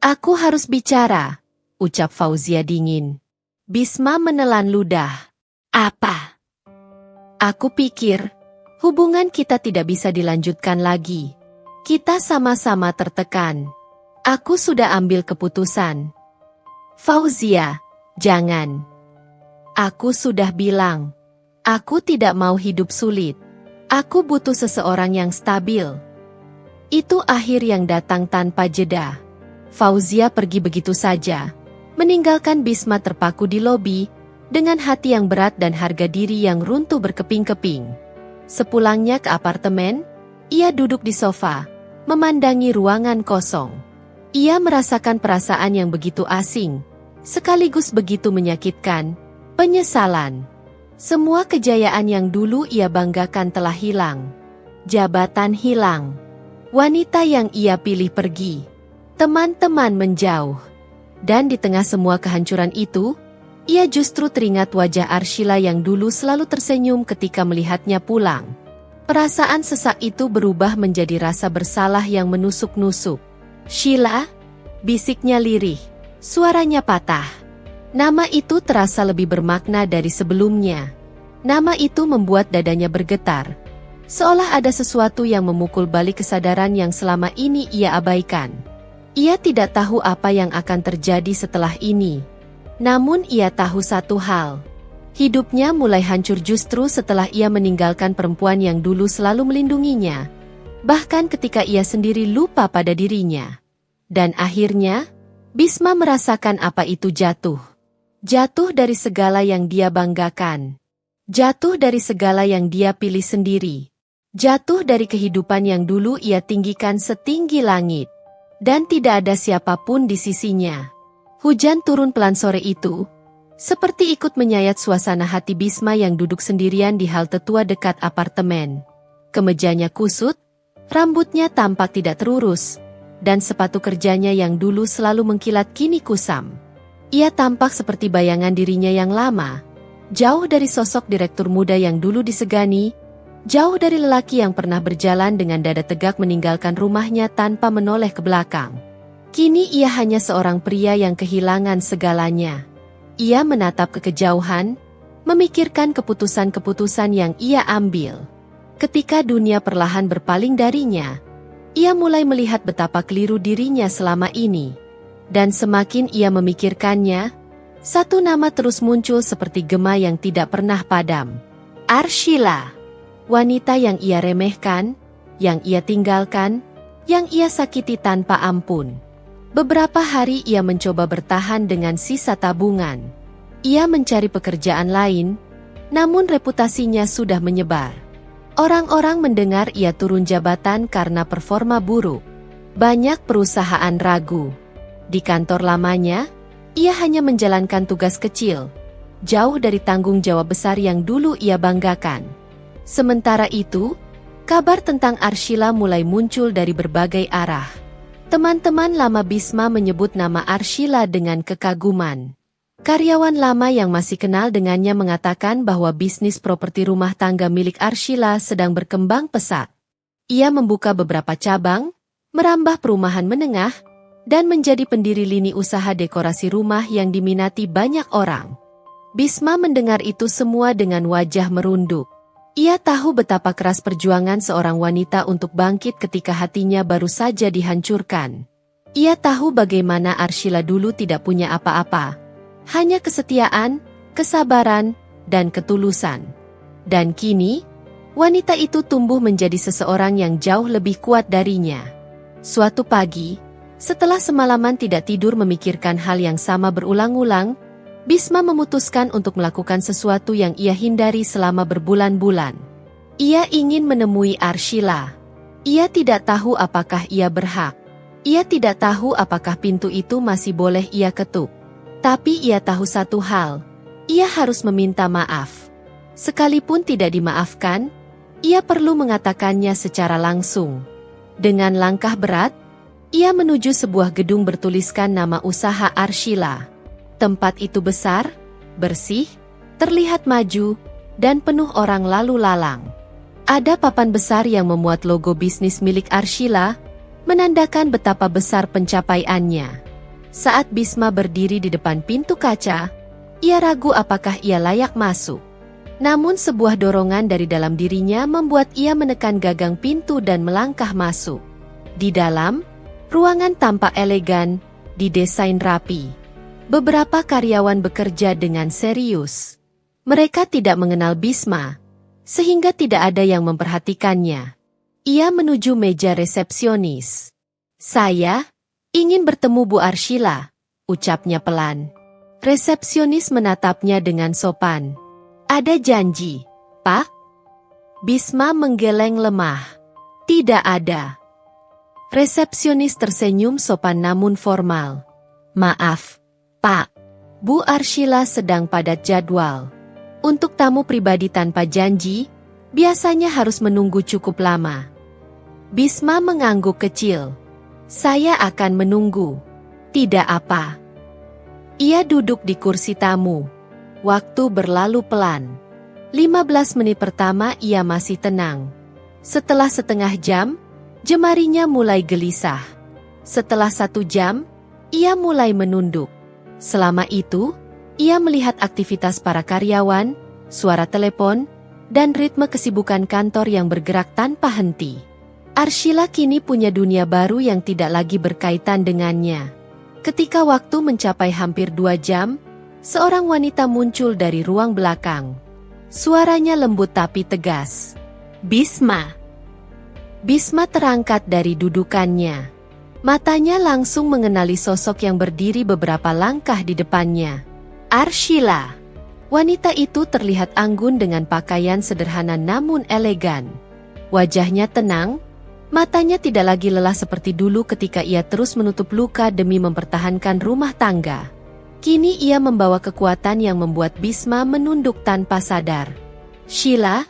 "Aku harus bicara," ucap Fauzia dingin. Bisma menelan ludah. "Apa?" "Aku pikir, hubungan kita tidak bisa dilanjutkan lagi. Kita sama-sama tertekan. Aku sudah ambil keputusan." "Fauzia, jangan. Aku sudah bilang, aku tidak mau hidup sulit. Aku butuh seseorang yang stabil." Itu akhir yang datang tanpa jeda. Fauzia pergi begitu saja, meninggalkan Bisma terpaku di lobi, dengan hati yang berat dan harga diri yang runtuh berkeping-keping. Sepulangnya ke apartemen, ia duduk di sofa, memandangi ruangan kosong. Ia merasakan perasaan yang begitu asing, sekaligus begitu menyakitkan, penyesalan. Semua kejayaan yang dulu ia banggakan telah hilang. Jabatan hilang. Wanita yang ia pilih pergi. Teman-teman menjauh. Dan di tengah semua kehancuran itu, ia justru teringat wajah Arshila yang dulu selalu tersenyum ketika melihatnya pulang. Perasaan sesak itu berubah menjadi rasa bersalah yang menusuk-nusuk. "Sheila?" bisiknya lirih. Suaranya patah. Nama itu terasa lebih bermakna dari sebelumnya. Nama itu membuat dadanya bergetar. Seolah ada sesuatu yang memukul balik kesadaran yang selama ini ia abaikan. Ia tidak tahu apa yang akan terjadi setelah ini. Namun ia tahu satu hal. Hidupnya mulai hancur justru setelah ia meninggalkan perempuan yang dulu selalu melindunginya. Bahkan ketika ia sendiri lupa pada dirinya. Dan akhirnya, Bisma merasakan apa itu jatuh. Jatuh dari segala yang dia banggakan. Jatuh dari segala yang dia pilih sendiri. Jatuh dari kehidupan yang dulu ia tinggikan setinggi langit. Dan tidak ada siapapun di sisinya. Hujan turun pelan sore itu, seperti ikut menyayat suasana hati Bisma yang duduk sendirian di halte tua dekat apartemen. Kemejanya kusut, rambutnya tampak tidak terurus, dan sepatu kerjanya yang dulu selalu mengkilat kini kusam. Ia tampak seperti bayangan dirinya yang lama, jauh dari sosok direktur muda yang dulu disegani, jauh dari lelaki yang pernah berjalan dengan dada tegak meninggalkan rumahnya tanpa menoleh ke belakang. Kini ia hanya seorang pria yang kehilangan segalanya. Ia menatap ke kejauhan, memikirkan keputusan-keputusan yang ia ambil. Ketika dunia perlahan berpaling darinya, ia mulai melihat betapa keliru dirinya selama ini. Dan semakin ia memikirkannya, satu nama terus muncul seperti gema yang tidak pernah padam. Arshila. Wanita yang ia remehkan, yang ia tinggalkan, yang ia sakiti tanpa ampun. Beberapa hari ia mencoba bertahan dengan sisa tabungan. Ia mencari pekerjaan lain, namun reputasinya sudah menyebar. Orang-orang mendengar ia turun jabatan karena performa buruk. Banyak perusahaan ragu. Di kantor lamanya, ia hanya menjalankan tugas kecil, jauh dari tanggung jawab besar yang dulu ia banggakan. Sementara itu, kabar tentang Arshila mulai muncul dari berbagai arah. Teman-teman lama Bisma menyebut nama Arshila dengan kekaguman. Karyawan lama yang masih kenal dengannya mengatakan bahwa bisnis properti rumah tangga milik Arshila sedang berkembang pesat. Ia membuka beberapa cabang, merambah perumahan menengah, dan menjadi pendiri lini usaha dekorasi rumah yang diminati banyak orang. Bisma mendengar itu semua dengan wajah merunduk. Ia tahu betapa keras perjuangan seorang wanita untuk bangkit ketika hatinya baru saja dihancurkan. Ia tahu bagaimana Arshila dulu tidak punya apa-apa. Hanya kesetiaan, kesabaran, dan ketulusan. Dan kini, wanita itu tumbuh menjadi seseorang yang jauh lebih kuat darinya. Suatu pagi, setelah semalaman tidak tidur memikirkan hal yang sama berulang-ulang, Bisma memutuskan untuk melakukan sesuatu yang ia hindari selama berbulan-bulan. Ia ingin menemui Arshila. Ia tidak tahu apakah ia berhak. Ia tidak tahu apakah pintu itu masih boleh ia ketuk. Tapi ia tahu satu hal, ia harus meminta maaf. Sekalipun tidak dimaafkan, ia perlu mengatakannya secara langsung. Dengan langkah berat, ia menuju sebuah gedung bertuliskan nama usaha Arshila. Tempat itu besar, bersih, terlihat maju, dan penuh orang lalu lalang. Ada papan besar yang memuat logo bisnis milik Arshila, menandakan betapa besar pencapaiannya. Saat Bisma berdiri di depan pintu kaca, ia ragu apakah ia layak masuk. Namun sebuah dorongan dari dalam dirinya membuat ia menekan gagang pintu dan melangkah masuk. Di dalam, ruangan tampak elegan, didesain rapi. Beberapa karyawan bekerja dengan serius. Mereka tidak mengenal Bisma, sehingga tidak ada yang memperhatikannya. Ia menuju meja resepsionis. "Saya ingin bertemu Bu Arshila," ucapnya pelan. Resepsionis menatapnya dengan sopan. "Ada janji, Pak?" Bisma menggeleng lemah. "Tidak ada." Resepsionis tersenyum sopan namun formal. "Maaf, Pak. Bu Arshila sedang padat jadwal. Untuk tamu pribadi tanpa janji, biasanya harus menunggu cukup lama." Bisma mengangguk kecil. "Saya akan menunggu." "Tidak apa." Ia duduk di kursi tamu. Waktu berlalu pelan. 15 menit pertama ia masih tenang. Setelah setengah jam, jemarinya mulai gelisah. Setelah 1 jam, ia mulai menunduk. Selama itu, ia melihat aktivitas para karyawan, suara telepon, dan ritme kesibukan kantor yang bergerak tanpa henti. Arshila kini punya dunia baru yang tidak lagi berkaitan dengannya. Ketika waktu mencapai hampir 2 jam, seorang wanita muncul dari ruang belakang. Suaranya lembut tapi tegas. "Bisma." Bisma terangkat dari dudukannya. Matanya langsung mengenali sosok yang berdiri beberapa langkah di depannya. Arshila. Wanita itu terlihat anggun dengan pakaian sederhana namun elegan. Wajahnya tenang. Matanya tidak lagi lelah seperti dulu ketika ia terus menutup luka demi mempertahankan rumah tangga. Kini ia membawa kekuatan yang membuat Bisma menunduk tanpa sadar. "Sheila?"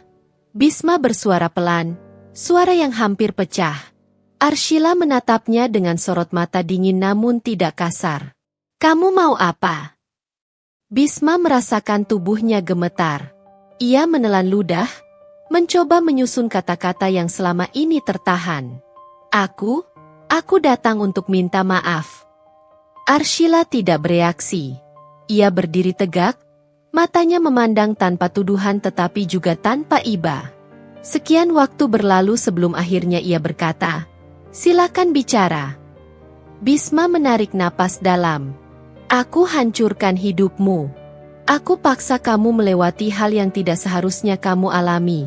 Bisma bersuara pelan, suara yang hampir pecah. Arshila menatapnya dengan sorot mata dingin namun tidak kasar. "Kamu mau apa?" Bisma merasakan tubuhnya gemetar. Ia menelan ludah, mencoba menyusun kata-kata yang selama ini tertahan. Aku datang untuk minta maaf." Arshila tidak bereaksi. Ia berdiri tegak, matanya memandang tanpa tuduhan tetapi juga tanpa iba. Sekian waktu berlalu sebelum akhirnya ia berkata, "Silakan bicara." Bisma menarik napas dalam. "Aku hancurkan hidupmu. Aku paksa kamu melewati hal yang tidak seharusnya kamu alami.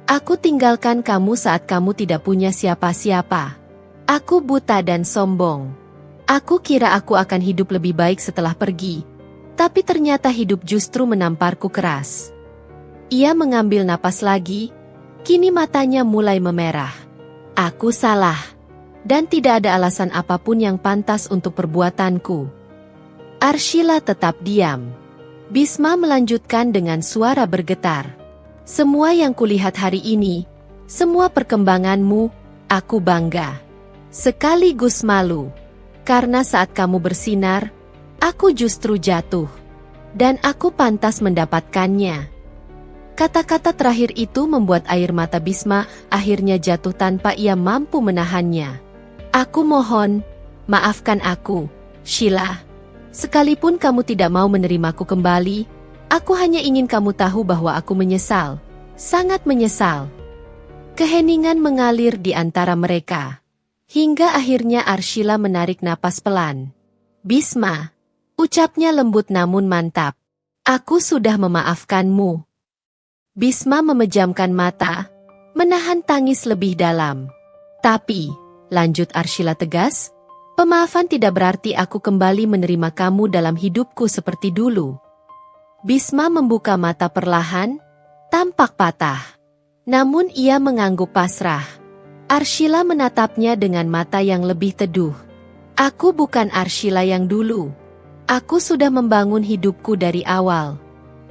Aku tinggalkan kamu saat kamu tidak punya siapa-siapa. Aku buta dan sombong. Aku kira aku akan hidup lebih baik setelah pergi, tapi ternyata hidup justru menamparku keras." Ia mengambil napas lagi, Kini matanya mulai memerah. Aku salah. Dan tidak ada alasan apapun yang pantas untuk perbuatanku. Arshila tetap diam. Bisma melanjutkan dengan suara bergetar. Semua yang kulihat hari ini, semua perkembanganmu, aku bangga. Sekaligus malu. Karena saat kamu bersinar, aku justru jatuh. Dan aku pantas mendapatkannya. Kata-kata terakhir itu membuat air mata Bisma akhirnya jatuh tanpa ia mampu menahannya. Aku mohon, maafkan aku, Sheila. Sekalipun kamu tidak mau menerimaku kembali, aku hanya ingin kamu tahu bahwa aku menyesal, sangat menyesal. Keheningan mengalir di antara mereka. Hingga akhirnya Arshila menarik napas pelan. Bisma, ucapnya lembut namun mantap. Aku sudah memaafkanmu. Bisma memejamkan mata, menahan tangis lebih dalam. Tapi, lanjut Arshila tegas, pemaafan tidak berarti aku kembali menerima kamu dalam hidupku seperti dulu. Bisma membuka mata perlahan, tampak patah. Namun ia mengangguk pasrah. Arshila menatapnya dengan mata yang lebih teduh. Aku bukan Arshila yang dulu. Aku sudah membangun hidupku dari awal.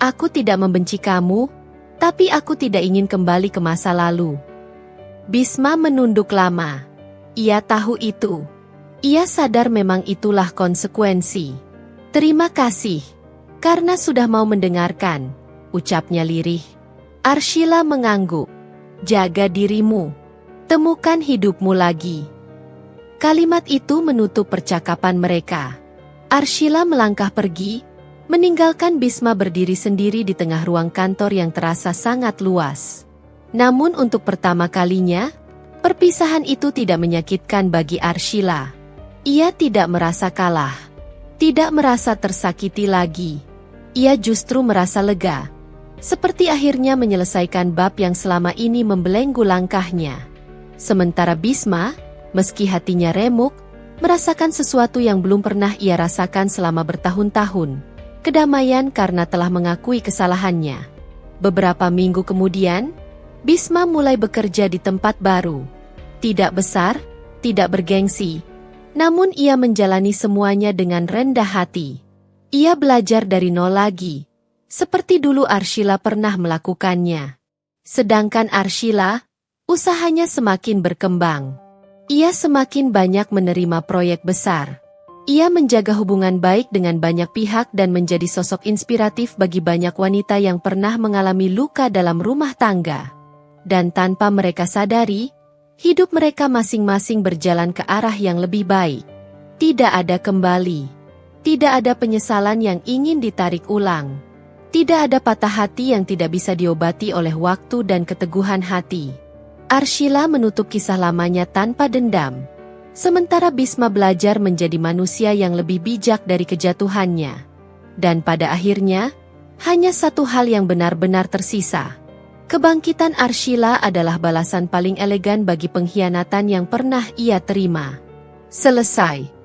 Aku tidak membenci kamu, tapi aku tidak ingin kembali ke masa lalu. Bisma menunduk lama. Ia tahu itu. Ia sadar memang itulah konsekuensi. Terima kasih. Karena sudah mau mendengarkan, ucapnya lirih. Arshila mengangguk. Jaga dirimu. Temukan hidupmu lagi. Kalimat itu menutup percakapan mereka. Arshila melangkah pergi, meninggalkan Bisma berdiri sendiri di tengah ruang kantor yang terasa sangat luas. Namun untuk pertama kalinya, perpisahan itu tidak menyakitkan bagi Arshila. Ia tidak merasa kalah. Tidak merasa tersakiti lagi. Ia justru merasa lega. Seperti akhirnya menyelesaikan bab yang selama ini membelenggu langkahnya. Sementara Bisma, meski hatinya remuk, merasakan sesuatu yang belum pernah ia rasakan selama bertahun-tahun. Kedamaian karena telah mengakui kesalahannya. Beberapa minggu kemudian, Bisma mulai bekerja di tempat baru. Tidak besar, tidak bergengsi, namun ia menjalani semuanya dengan rendah hati. Ia belajar dari nol lagi, seperti dulu Arshila pernah melakukannya. Sedangkan Arshila, usahanya semakin berkembang. Ia semakin banyak menerima proyek besar. Ia menjaga hubungan baik dengan banyak pihak dan menjadi sosok inspiratif bagi banyak wanita yang pernah mengalami luka dalam rumah tangga. Dan tanpa mereka sadari, hidup mereka masing-masing berjalan ke arah yang lebih baik. Tidak ada kembali. Tidak ada penyesalan yang ingin ditarik ulang. Tidak ada patah hati yang tidak bisa diobati oleh waktu dan keteguhan hati. Arshila menutup kisah lamanya tanpa dendam. Sementara Bisma belajar menjadi manusia yang lebih bijak dari kejatuhannya. Dan pada akhirnya, hanya satu hal yang benar-benar tersisa. Kebangkitan Arshila adalah balasan paling elegan bagi pengkhianatan yang pernah ia terima. Selesai.